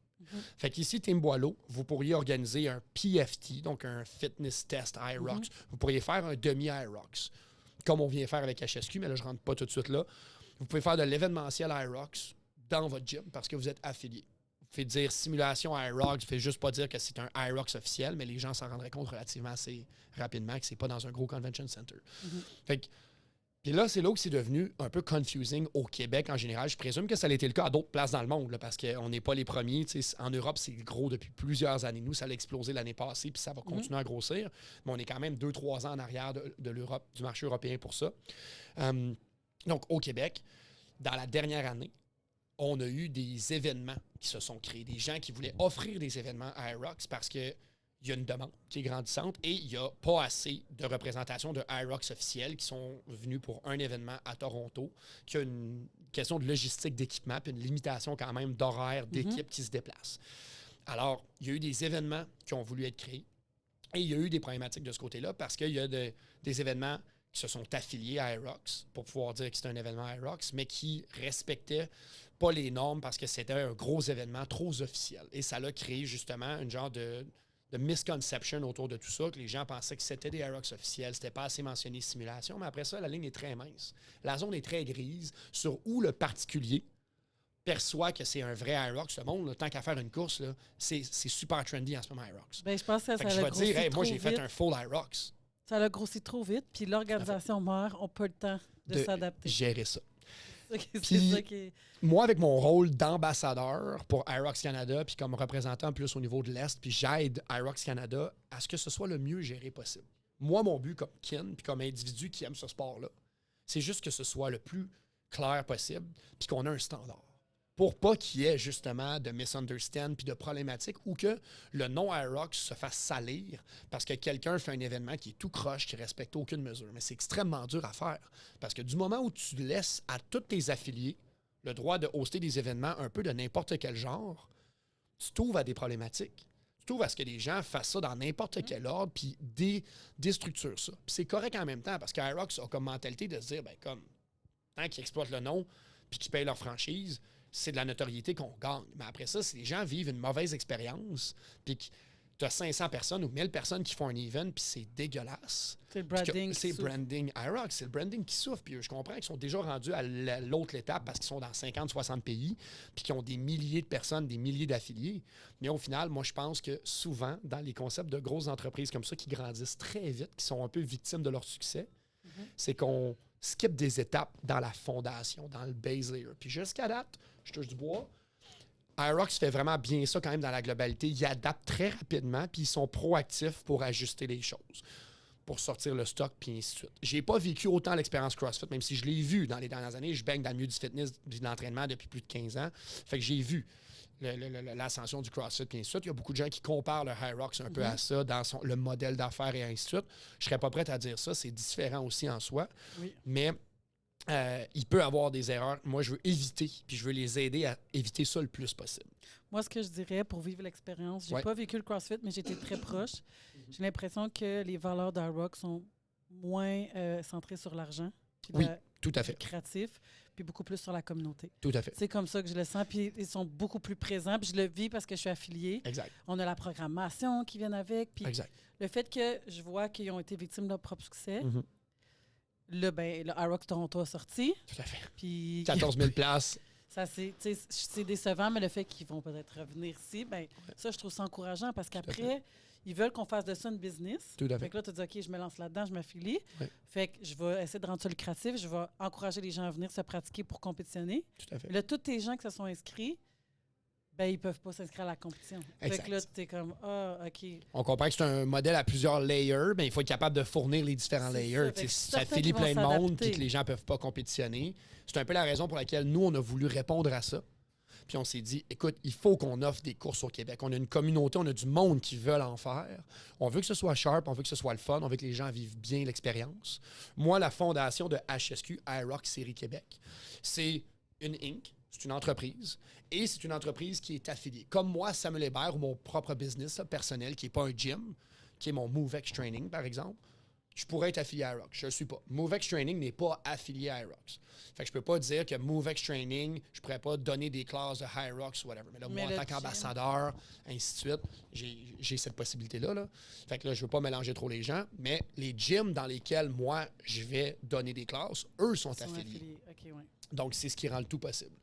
Fait qu'ici, Team Boileau, vous pourriez organiser un PFT, donc un Fitness Test IROX. Vous pourriez faire un demi-IROX, comme on vient faire avec HSQ, mais là, je ne rentre pas tout de suite là. Vous pouvez faire de l'événementiel IROX dans votre gym parce que vous êtes affilié. Vous pouvez dire simulation IROX, vous ne faites juste pas dire que c'est un IROX officiel, mais les gens s'en rendraient compte relativement assez rapidement que ce n'est pas dans un gros convention center. Fait que, puis là, c'est là où c'est devenu un peu confusing au Québec en général. Je présume que ça a été le cas à d'autres places dans le monde, là, parce qu'on n'est pas les premiers. En Europe, c'est gros depuis plusieurs années. Nous, ça a explosé l'année passée, puis ça va continuer à grossir. Mais on est quand même 2-3 ans en arrière de l'Europe, du marché européen pour ça. Donc, au Québec, dans la dernière année, on a eu des événements qui se sont créés. Des gens qui voulaient offrir des événements à IROX parce que il y a une demande qui est grandissante et il n'y a pas assez de représentation de IROX officiels qui sont venus pour un événement à Toronto, qui a une question de logistique d'équipement puis une limitation quand même d'horaire d'équipe qui se déplacent. Alors, il y a eu des événements qui ont voulu être créés et il y a eu des problématiques de ce côté-là parce qu'il y a des événements qui se sont affiliés à IROX pour pouvoir dire que c'était un événement IROX, mais qui respectaient pas les normes parce que c'était un gros événement trop officiel. Et ça l'a créé justement une genre de de misconception autour de tout ça, que les gens pensaient que c'était des Aerox officiels, c'était pas assez mentionné simulation, mais après ça, la ligne est très mince. La zone est très grise sur où le particulier perçoit que c'est un vrai Aerox. Le monde, là, tant qu'à faire une course, là, c'est super trendy en ce moment, Aerox. Ben, je pense que Fait que ça je a vais grossi dire, hey, moi, trop j'ai fait vite. un full Aerox. Ça a grossi trop vite, puis l'organisation mère n'a pas le temps de s'adapter. Gérer ça. C'est Puis, ça qui est... moi, avec mon rôle d'ambassadeur pour Aerox Canada, puis comme représentant plus au niveau de l'Est, puis j'aide Aerox Canada à ce que ce soit le mieux géré possible. Moi, mon but comme kin, puis comme individu qui aime ce sport-là, c'est juste que ce soit le plus clair possible, puis qu'on ait un standard. Pour pas qu'il y ait justement de misunderstand puis de problématiques ou que le non-Aerox se fasse salir parce que quelqu'un fait un événement qui est tout croche, qui respecte aucune mesure. Mais c'est extrêmement dur à faire parce que du moment où tu laisses à tous tes affiliés le droit de hoster des événements un peu de n'importe quel genre, tu t'ouvres à des problématiques. Tu t'ouvres à ce que les gens fassent ça dans n'importe quel ordre puis déstructurent ça. Puis c'est correct en même temps parce qu'Aerox a comme mentalité de se dire, ben comme, tant qu'ils exploitent le nom puis qu'ils payent leur franchise, c'est de la notoriété qu'on gagne. Mais après ça, si les gens vivent une mauvaise expérience, puis que tu as 500 personnes ou 1000 personnes qui font un event, puis c'est dégueulasse. C'est le branding qui C'est souffre. branding Aerox, c'est le branding qui souffre. Puis je comprends qu'ils sont déjà rendus à l'autre étape parce qu'ils sont dans 50-60 pays, puis qu'ils ont des milliers de personnes, des milliers d'affiliés. Mais au final, moi, je pense que souvent, dans les concepts de grosses entreprises comme ça qui grandissent très vite, qui sont un peu victimes de leur succès, c'est qu'on skip des étapes dans la fondation, dans le base layer. Puis jusqu'à date, je touche du bois, Aerox fait vraiment bien ça quand même dans la globalité. Ils adaptent très rapidement, puis ils sont proactifs pour ajuster les choses, pour sortir le stock, puis ainsi de suite. J'ai pas vécu autant l'expérience CrossFit, même si je l'ai vu dans les dernières années. Je baigne dans le milieu du fitness, de l'entraînement depuis plus de 15 ans. Fait que j'ai vu l'ascension du CrossFit, puis ainsi de suite. Il y a beaucoup de gens qui comparent le Aerox un peu à ça, dans le modèle d'affaires et ainsi de suite. Je serais pas prête à dire ça. C'est différent aussi en soi. Oui. Mais il peut y avoir des erreurs. Moi, je veux éviter, puis je veux les aider à éviter ça le plus possible. Moi, ce que je dirais pour vivre l'expérience, j'ai pas vécu le CrossFit, mais j'étais très proche. J'ai l'impression que les valeurs d'Aerox sont moins centrées sur l'argent, puis tout à fait. créatif, puis beaucoup plus sur la communauté. Tout à fait. C'est comme ça que je le sens, puis ils sont beaucoup plus présents, puis je le vis parce que je suis affiliée. Exact. On a la programmation qui vient avec, puis Exact. le fait que je vois qu'ils ont été victimes de leur propre succès, le Aerox Toronto a sorti. Tout à fait. Puis 14 000 places. ça, c'est décevant, mais le fait qu'ils vont peut-être revenir ici, ça, je trouve ça encourageant parce qu'après, ils veulent qu'on fasse de ça une business. Tout à fait. Fait que là, tu te dis, OK, je me lance là-dedans, je m'affilie. Ouais. Fait que je vais essayer de rendre ça lucratif. Je vais encourager les gens à venir se pratiquer pour compétitionner. Tout à fait. Là, tous les gens qui se sont inscrits, ils peuvent pas s'inscrire à la compétition. Exact. Fait que là, tu es comme, OK. On comprend que c'est un modèle à plusieurs layers, mais il faut être capable de fournir les différents C'est layers. ça. Fait que Si ça certains filit qui vont plein de monde s'adapter. puis que les gens ne peuvent pas compétitionner, c'est un peu la raison pour laquelle nous, on a voulu répondre à ça. Puis on s'est dit, écoute, il faut qu'on offre des courses au Québec. On a une communauté, on a du monde qui veulent en faire. On veut que ce soit sharp, on veut que ce soit le fun, on veut que les gens vivent bien l'expérience. Moi, la fondation de HSQ, Aerox Série Québec, c'est une Inc., c'est une entreprise, et c'est une entreprise qui est affiliée. Comme moi, Samuel Hébert, ou mon propre business personnel, qui n'est pas un gym, qui est mon MoveX Training, par exemple, je pourrais être affilié à Aerox. Je ne le suis pas. MoveX Training n'est pas affilié à Aerox. Fait que je peux pas dire que MoveX Training, je pourrais pas donner des classes de Aerox ou whatever. Mais là, moi, en tant qu'ambassadeur, ainsi de suite, j'ai cette possibilité-là. Là. Fait que là, je veux pas mélanger trop les gens, mais les gyms dans lesquels, moi, je vais donner des classes, eux sont affiliés. OK, ouais. Donc, c'est ce qui rend le tout possible.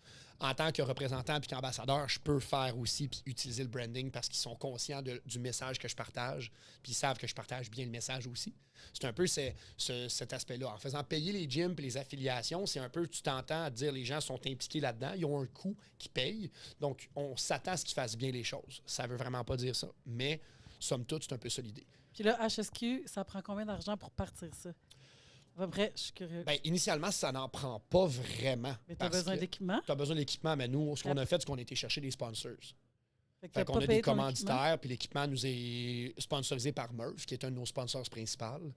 En tant que représentant puis qu'ambassadeur, je peux faire aussi puis utiliser le branding parce qu'ils sont conscients du message que je partage puis ils savent que je partage bien le message aussi. C'est un peu cet aspect-là. En faisant payer les gyms et les affiliations, c'est un peu, tu t'entends à dire les gens sont impliqués là-dedans, ils ont un coût qui paye. Donc, on s'attend à ce qu'ils fassent bien les choses. Ça veut vraiment pas dire ça. Mais, somme toute, c'est un peu ça l'idée. Puis là, HSQ, ça prend combien d'argent pour partir ça? À peu près, je suis curieux. Bien, initialement, ça n'en prend pas vraiment. Mais tu as besoin d'équipement? Tu as besoin d'équipement, mais nous, ce qu'on a fait, c'est qu'on a été chercher des sponsors. Fait qu'on a des commanditaires, puis l'équipement nous est sponsorisé par Murph, qui est un de nos sponsors principaux,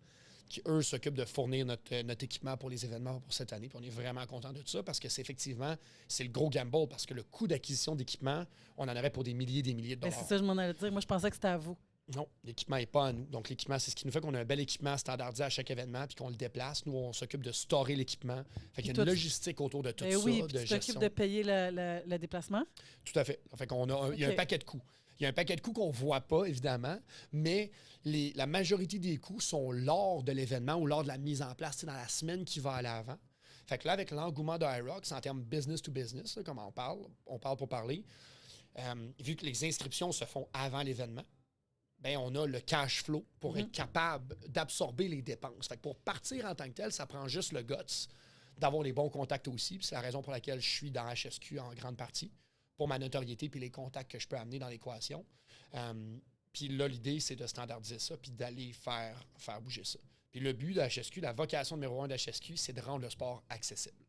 qui, eux, s'occupent de fournir notre équipement pour les événements pour cette année. Puis on est vraiment content de ça parce que c'est effectivement, c'est le gros gamble parce que le coût d'acquisition d'équipement, on en avait pour des milliers et des milliers de dollars. C'est ça, je m'en allais dire. Moi, je pensais que c'était à vous. Non, l'équipement n'est pas à nous. Donc, l'équipement, c'est ce qui nous fait qu'on a un bel équipement standardisé à chaque événement puis qu'on le déplace. Nous, on s'occupe de storer l'équipement. Fait qu'il y a une logistique autour de tout ça, oui, de tu gestion. t'occupes de payer le déplacement? Tout à fait. Fait qu'on a il y a un paquet de coûts. Il y a un paquet de coûts qu'on ne voit pas, évidemment, mais la majorité des coûts sont lors de l'événement ou lors de la mise en place, c'est dans la semaine qui va à l'avant. Fait que là, avec l'engouement de IROX, en termes business to business, là, comme on parle pour parler, vu que les inscriptions se font avant l'événement, ben on a le cash flow pour être capable d'absorber les dépenses. Fait que pour partir en tant que tel, ça prend juste le guts d'avoir les bons contacts aussi. Puis c'est la raison pour laquelle je suis dans HSQ en grande partie, pour ma notoriété puis les contacts que je peux amener dans l'équation. Puis là, l'idée, c'est de standardiser ça puis d'aller faire bouger ça. Puis le but de HSQ, la vocation numéro 1 de HSQ, c'est de rendre le sport accessible.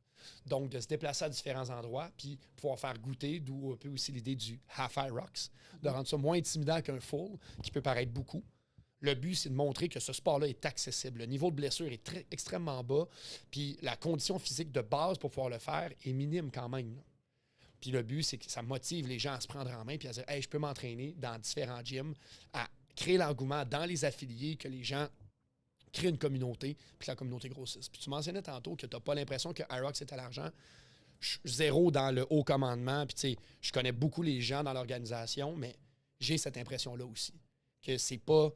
Donc, de se déplacer à différents endroits puis pouvoir faire goûter, d'où un peu aussi l'idée du Half IROX, de rendre ça moins intimidant qu'un full, qui peut paraître beaucoup. Le but, c'est de montrer que ce sport-là est accessible. Le niveau de blessure est extrêmement bas, puis la condition physique de base pour pouvoir le faire est minime quand même. Puis le but, c'est que ça motive les gens à se prendre en main puis à dire « Hey, je peux m'entraîner dans différents gyms », à créer l'engouement dans les affiliés, que les gens créent une communauté, puis que la communauté grossisse. Puis tu mentionnais tantôt que tu n'as pas l'impression que IROX est à l'argent. Je suis zéro dans le haut commandement, puis tu sais, je connais beaucoup les gens dans l'organisation, mais j'ai cette impression-là aussi, que c'est pas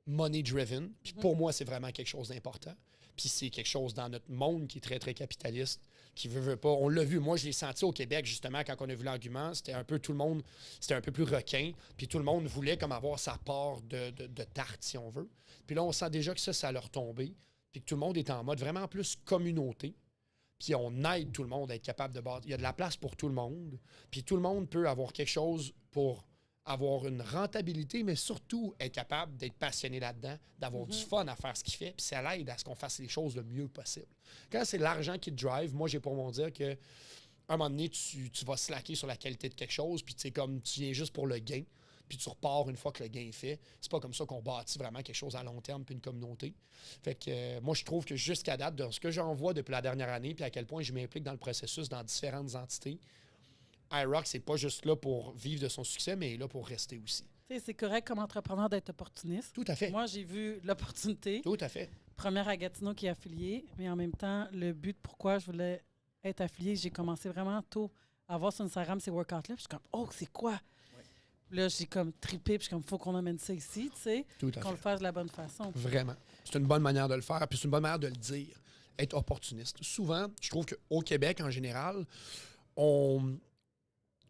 money-driven. Puis pour moi, c'est vraiment quelque chose d'important. Puis c'est quelque chose dans notre monde qui est très, très capitaliste, qui veut pas. On l'a vu, moi, je l'ai senti au Québec, justement, quand on a vu l'argument, c'était un peu tout le monde, c'était un peu plus requin, puis tout le monde voulait comme avoir sa part de tarte, si on veut. Puis là, on sent déjà que ça leur tombé, puis que tout le monde est en mode vraiment plus communauté, puis on aide tout le monde à être capable de bâtir. Il y a de la place pour tout le monde, puis tout le monde peut avoir quelque chose pour avoir une rentabilité, mais surtout être capable d'être passionné là-dedans, d'avoir du fun à faire ce qu'il fait, puis ça l'aide à ce qu'on fasse les choses le mieux possible. Quand c'est l'argent qui te drive, moi, j'ai pour mon dire que un moment donné, tu vas slacker sur la qualité de quelque chose, puis tu sais, comme tu viens juste pour le gain, puis tu repars une fois que le gain est fait. C'est pas comme ça qu'on bâtit vraiment quelque chose à long terme, puis une communauté. Fait que moi, je trouve que jusqu'à date, de ce que j'en vois depuis la dernière année, puis à quel point je m'implique dans le processus dans différentes entités, IROX, c'est pas juste là pour vivre de son succès, mais là pour rester aussi. C'est correct comme entrepreneur d'être opportuniste. Tout à fait. Moi, j'ai vu l'opportunité. Tout à fait. Première à Gatineau qui est affiliée, mais en même temps, le but pourquoi je voulais être affiliée, j'ai commencé vraiment tôt à voir sur Instagram ces workouts-là. Puis je suis comme, oh, c'est quoi? Ouais. Là, j'ai comme trippé, puis je suis comme, faut qu'on amène ça ici, tu sais, qu'on le fasse de la bonne façon. Vraiment. C'est une bonne manière de le faire, puis c'est une bonne manière de le dire. Être opportuniste. Souvent, je trouve qu'au Québec, en général, on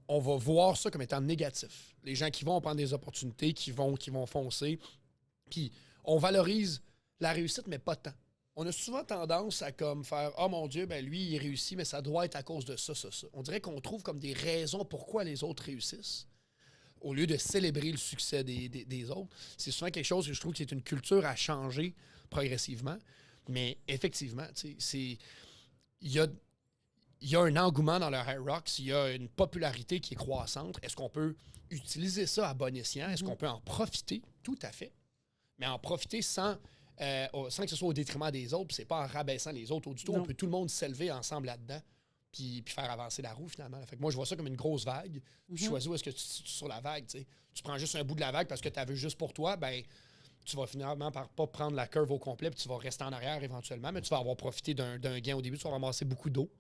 va voir ça comme étant négatif. Les gens qui vont prendre des opportunités, qui vont foncer, puis on valorise la réussite, mais pas tant. On a souvent tendance à comme faire « Oh mon Dieu, ben lui, il réussit, mais ça doit être à cause de ça, ça, ça. » On dirait qu'on trouve comme des raisons pourquoi les autres réussissent, au lieu de célébrer le succès des autres. C'est souvent quelque chose que je trouve qui est une culture à changer progressivement. Mais effectivement, il y a un engouement dans le IROX, il y a une popularité qui est croissante. Est-ce qu'on peut utiliser ça à bon escient? Est-ce qu'on peut en profiter? Tout à fait. Mais en profiter sans que ce soit au détriment des autres, puis c'est pas en rabaissant les autres du tout. On peut tout le monde s'élever ensemble là-dedans, puis faire avancer la roue finalement. Fait que moi, je vois ça comme une grosse vague. Puis choisis où est-ce que tu es sur la vague. T'sais. Tu prends juste un bout de la vague parce que tu as vu juste pour toi, ben tu vas finalement par pas prendre la curve au complet, puis tu vas rester en arrière éventuellement, mais tu vas avoir profité d'un gain au début, tu vas ramasser beaucoup d'eau.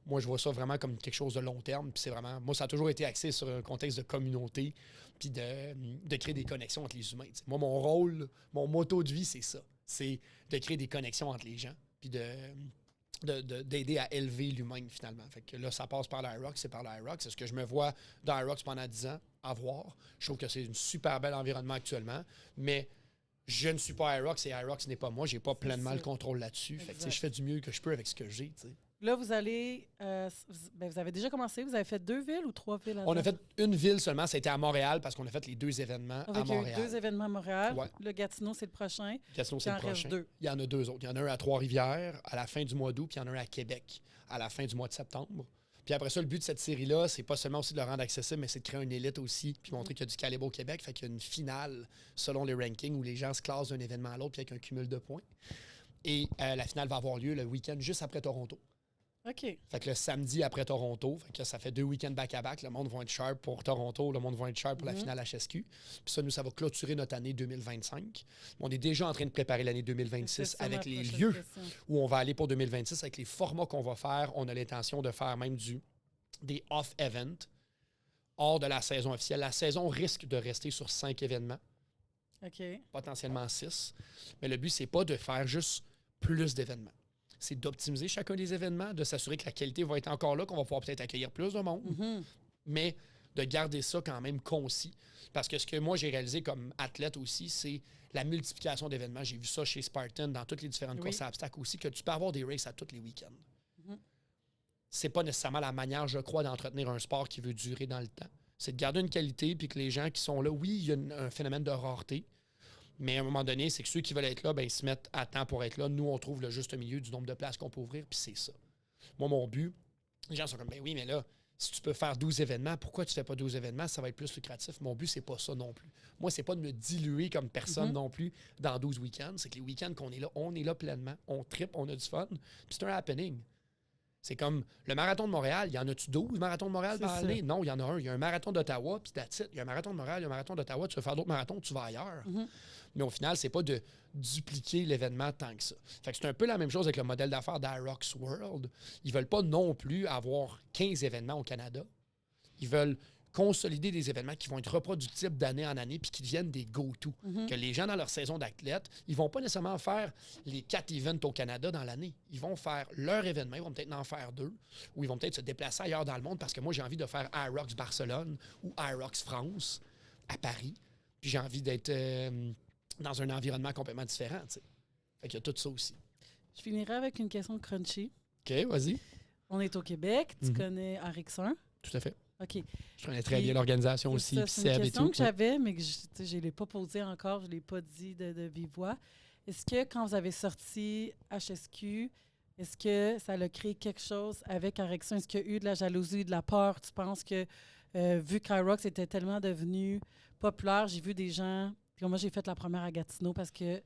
Moi, je vois ça vraiment comme quelque chose de long terme. Puis c'est vraiment. Moi, ça a toujours été axé sur un contexte de communauté, puis de créer des connexions entre les humains. T'sais. Moi, mon rôle, mon motto de vie, c'est ça. C'est de créer des connexions entre les gens, puis d'aider à élever l'humain, finalement. Fait que là, ça passe par l'IROX, c'est par l'IROX. C'est ce que je me vois dans l'IROX pendant 10 ans à voir. Je trouve que c'est un super bel environnement actuellement, mais je ne suis pas IROX et IROX n'est pas moi. J'ai pas pleinement le contrôle là-dessus. Fait que je fais du mieux que je peux avec ce que j'ai, t'sais. Là, vous allez. Vous avez déjà commencé. Vous avez fait 2 villes ou 3 villes? On a fait une ville seulement. Ça a été à Montréal parce qu'on a fait les 2 événements à Montréal. Il y a eu 2 événements à Montréal. Ouais. Le Gatineau, c'est le prochain. Gatineau, c'est le prochain. 2. Il y en a 2 autres. Il y en a un à Trois-Rivières à la fin du mois d'août, puis il y en a un à Québec à la fin du mois de septembre. Puis après ça, le but de cette série-là, c'est pas seulement aussi de le rendre accessible, mais c'est de créer une élite aussi, puis montrer qu'il y a du calibre au Québec. Fait qu'il y a une finale selon les rankings où les gens se classent d'un événement à l'autre, puis avec un cumul de points. Et la finale va avoir lieu le week-end juste après Toronto. OK. Fait que le samedi après Toronto, fait que ça fait 2 week-ends back-à-back. Le monde va être sharp pour Toronto, le monde va être sharp pour la finale HSQ. Puis ça, nous, ça va clôturer notre année 2025. On est déjà en train de préparer l'année 2026 avec les lieux où on va aller pour 2026, avec les formats qu'on va faire. On a l'intention de faire même des off-events hors de la saison officielle. La saison risque de rester sur 5 événements. OK. Potentiellement 6. Mais le but, c'est pas de faire juste plus d'événements. C'est d'optimiser chacun des événements, de s'assurer que la qualité va être encore là, qu'on va pouvoir peut-être accueillir plus de monde, mais de garder ça quand même concis. Parce que ce que moi, j'ai réalisé comme athlète aussi, c'est la multiplication d'événements. J'ai vu ça chez Spartan, dans toutes les différentes courses à obstacles aussi, que tu peux avoir des races à tous les week-ends. C'est pas nécessairement la manière, je crois, d'entretenir un sport qui veut durer dans le temps. C'est de garder une qualité, puis que les gens qui sont là, oui, il y a un phénomène de rareté, mais à un moment donné, c'est que ceux qui veulent être là, ben, ils se mettent à temps pour être là. Nous, on trouve le juste milieu du nombre de places qu'on peut ouvrir, puis c'est ça. Moi, mon but, les gens sont comme, ben oui, mais là, si tu peux faire 12 événements, pourquoi tu fais pas 12 événements? Ça va être plus lucratif. Mon but, c'est pas ça non plus. Moi, c'est pas de me diluer comme personne non plus dans 12 week-ends. C'est que les week-ends qu'on est là pleinement. On trippe, on a du fun, puis c'est un happening. C'est comme le marathon de Montréal. Il y en a-tu 12 marathons de Montréal par année? Non, il y en a un. Il y a un marathon d'Ottawa, puis that's it. Il y a un marathon de Montréal, il y a un marathon d'Ottawa. Tu veux faire d'autres marathons, tu vas ailleurs. Mais au final, c'est pas de dupliquer l'événement tant que ça. Fait que c'est un peu la même chose avec le modèle d'affaires d'Irox World. Ils veulent pas non plus avoir 15 événements au Canada. Ils veulent consolider des événements qui vont être reproductibles d'année en année puis qui deviennent des go-to. Que les gens, dans leur saison d'athlète, ils vont pas nécessairement faire les 4 events au Canada dans l'année. Ils vont faire leur événement, ils vont peut-être en faire 2, ou ils vont peut-être se déplacer ailleurs dans le monde parce que moi, j'ai envie de faire Irox Barcelone ou Irox France à Paris. Puis j'ai envie d'être dans un environnement complètement différent. T'sais. Fait qu'il y a tout ça aussi. Je finirai avec une question crunchy. OK, vas-y. On est au Québec. Tu connais Arixun? Tout à fait. OK. Je connais très bien l'organisation aussi, puis C'est une Seb et question tout. que j'avais, mais que je ne l'ai pas posée encore, je ne l'ai pas dit de vive voix. Est-ce que quand vous avez sorti HSQ, est-ce que ça a créé quelque chose avec Arixun? Est-ce qu'il y a eu de la jalousie, de la peur? Tu penses que, vu qu'Irox était tellement devenu populaire, j'ai vu des gens... Puis moi, j'ai fait la première à Gatineau parce que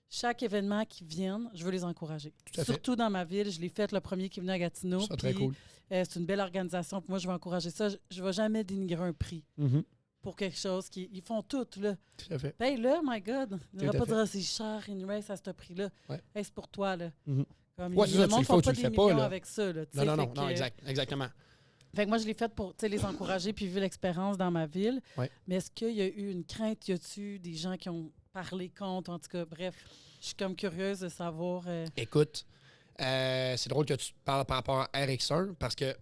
chaque événement qui vienne, je veux les encourager. Surtout dans ma ville, je l'ai fait le premier qui est venu à Gatineau. C'est très cool. C'est une belle organisation. Puis moi, je vais encourager ça. Je ne vais jamais dénigrer un prix pour quelque chose. Ils font tout, là. Tout à fait. Paye là, my God. Il ne va pas dire c'est cher, une race à ce prix-là. Ouais. Hey, c'est pour toi, là. Comme, ouais, le monde ne font pas des millions avec ça, là. Non, exactement. Fait que moi, je l'ai fait pour les encourager puis vivre l'expérience dans ma ville. Ouais. Mais est-ce qu'il y a eu une crainte? Y a-tu des gens qui ont parlé contre? En tout cas, bref, je suis comme curieuse de savoir. Écoute, c'est drôle que tu parles par rapport à RX1 parce que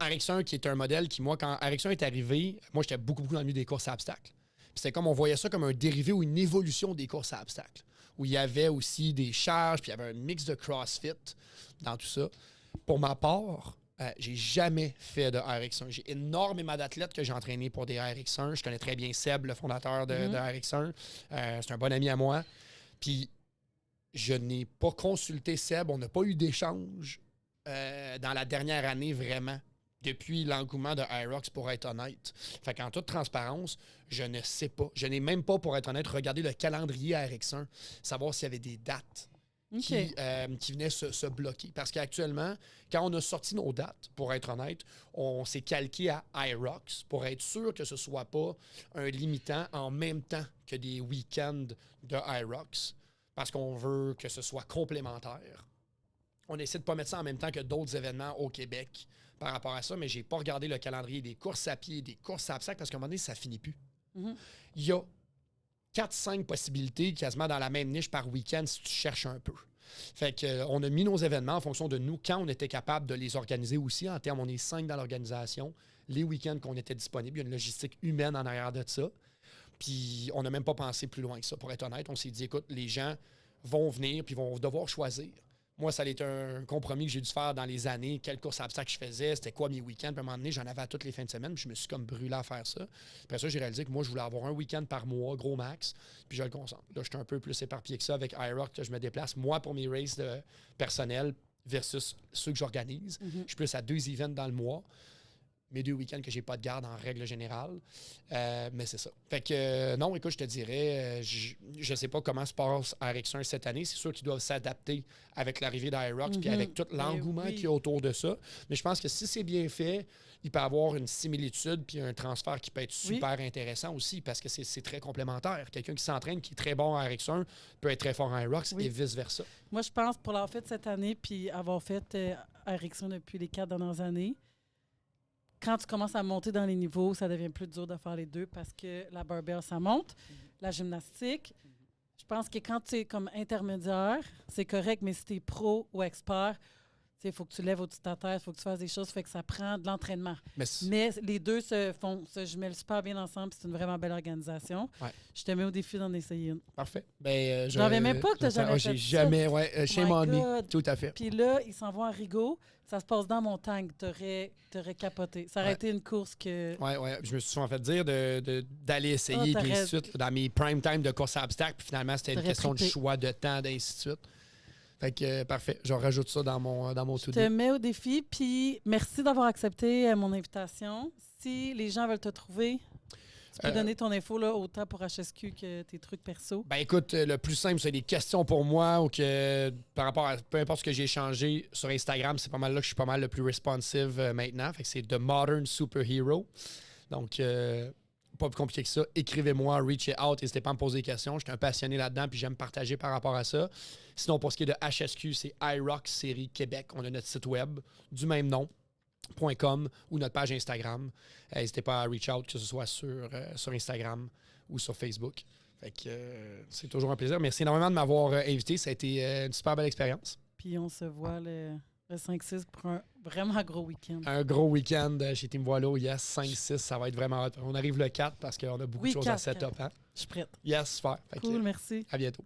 RX1, qui est un modèle qui, moi, quand RX1 est arrivé, moi, j'étais beaucoup dans le milieu des courses à obstacles. Puis c'était comme on voyait ça comme un dérivé ou une évolution des courses à obstacles, où il y avait aussi des charges, puis il y avait un mix de CrossFit dans tout ça. Pour ma part, j'ai jamais fait de RX1. J'ai énormément d'athlètes que j'ai entraînés pour des RX1. Je connais très bien Seb, le fondateur de RX1. C'est un bon ami à moi. Puis, je n'ai pas consulté Seb. On n'a pas eu d'échange dans la dernière année, vraiment, depuis l'engouement de Irox, pour être honnête. Fait qu'en toute transparence, je ne sais pas. Je n'ai même pas, pour être honnête, regardé le calendrier RX1, savoir s'il y avait des dates qui venaient se bloquer. Parce qu'actuellement, quand on a sorti nos dates, pour être honnête, on s'est calqué à Irox pour être sûr que ce ne soit pas un limitant en même temps que des week-ends de Irox, parce qu'on veut que ce soit complémentaire. On essaie de ne pas mettre ça en même temps que d'autres événements au Québec par rapport à ça, mais je n'ai pas regardé le calendrier des courses à pied, des courses à obstacles, parce qu'à un moment donné, ça ne finit plus. Il y a 4-5 possibilités quasiment dans la même niche par week-end si tu cherches un peu. Fait qu'on a mis nos événements en fonction de nous, quand on était capable de les organiser aussi. En termes, on est 5 dans l'organisation. Les week-ends qu'on était disponibles, il y a une logistique humaine en arrière de ça. Puis on n'a même pas pensé plus loin que ça, pour être honnête. On s'est dit, écoute, les gens vont venir puis vont devoir choisir. Moi, ça a été un compromis que j'ai dû faire dans les années. Quelle course à obstacles je faisais, c'était quoi mes week-ends. Puis à un moment donné, j'en avais à toutes les fins de semaine. Puis je me suis comme brûlé à faire ça. Après ça, j'ai réalisé que moi, je voulais avoir un week-end par mois, gros max. Puis je le concentre. Là, je suis un peu plus éparpillé que ça avec iRock, que je me déplace, moi, pour mes races personnelles versus ceux que j'organise. Je suis plus à 2 events dans le mois. mes 2 week-ends que j'ai pas de garde en règle générale. Mais c'est ça. Fait que non, écoute, je te dirais, je sais pas comment se passe RX1 cette année. C'est sûr qu'ils doivent s'adapter avec l'arrivée d'Irox puis avec tout l'engouement qu'il y a autour de ça. Mais je pense que si c'est bien fait, il peut y avoir une similitude puis un transfert qui peut être super intéressant aussi parce que c'est très complémentaire. Quelqu'un qui s'entraîne, qui est très bon à RX1, peut être très fort en Irox et vice-versa. Moi, je pense pour l'avoir fait cette année puis avoir fait RX1 depuis les 4 dernières années, quand tu commences à monter dans les niveaux, ça devient plus dur de faire les deux parce que la barbell, ça monte. La gymnastique, je pense que quand tu es comme intermédiaire, c'est correct, mais si tu es pro ou expert, il faut que tu lèves au-dessus de ta tête, il faut que tu fasses des choses, fait que ça prend de l'entraînement. Mais les deux se jumellent super bien ensemble, c'est une vraiment belle organisation. Ouais. Je te mets au défi d'en essayer une. Parfait. Ben, j'en avais même pas que tu n'as jamais fait. J'ai jamais, shame on me, tout à fait. Puis là, ils s'en vont à Rigaud, ça se passe dans la montagne, t'aurais capoté. Ça aurait été une course que... Oui. Je me suis souvent fait dire d'aller essayer, puis ainsi de suite, dans mes prime time de course à obstacles, puis finalement, c'était une question de choix de temps, ainsi de suite. Fait que, parfait. Je rajoute ça dans mon to-do. Je te mets au défi, puis merci d'avoir accepté mon invitation. Si les gens veulent te trouver, tu peux donner ton info là, autant pour HSQ que tes trucs perso. Ben écoute, le plus simple, c'est des questions pour moi ou que par rapport à peu importe ce que j'ai changé sur Instagram, c'est pas mal là que je suis pas mal le plus responsive maintenant. Fait que c'est The Modern Superhero. Donc, pas plus compliqué que ça. Écrivez-moi, reach out, n'hésitez pas à me poser des questions. Je suis un passionné là-dedans, puis j'aime partager par rapport à ça. Sinon, pour ce qui est de HSQ, c'est iRock Série Québec. On a notre site web du même nom, .com, ou notre page Instagram. N'hésitez pas à reach out, que ce soit sur Instagram ou sur Facebook. Fait que c'est toujours un plaisir. Merci énormément de m'avoir invité. Ça a été une super belle expérience. Puis on se voit le 5-6 pour un vraiment gros week-end. Un gros week-end chez Team Voileau. Yes, 5-6, ça va être vraiment hot. On arrive le 4 parce qu'on a beaucoup de choses à set-up. Hein? Je suis prête. Yes, super. Cool, merci. À bientôt.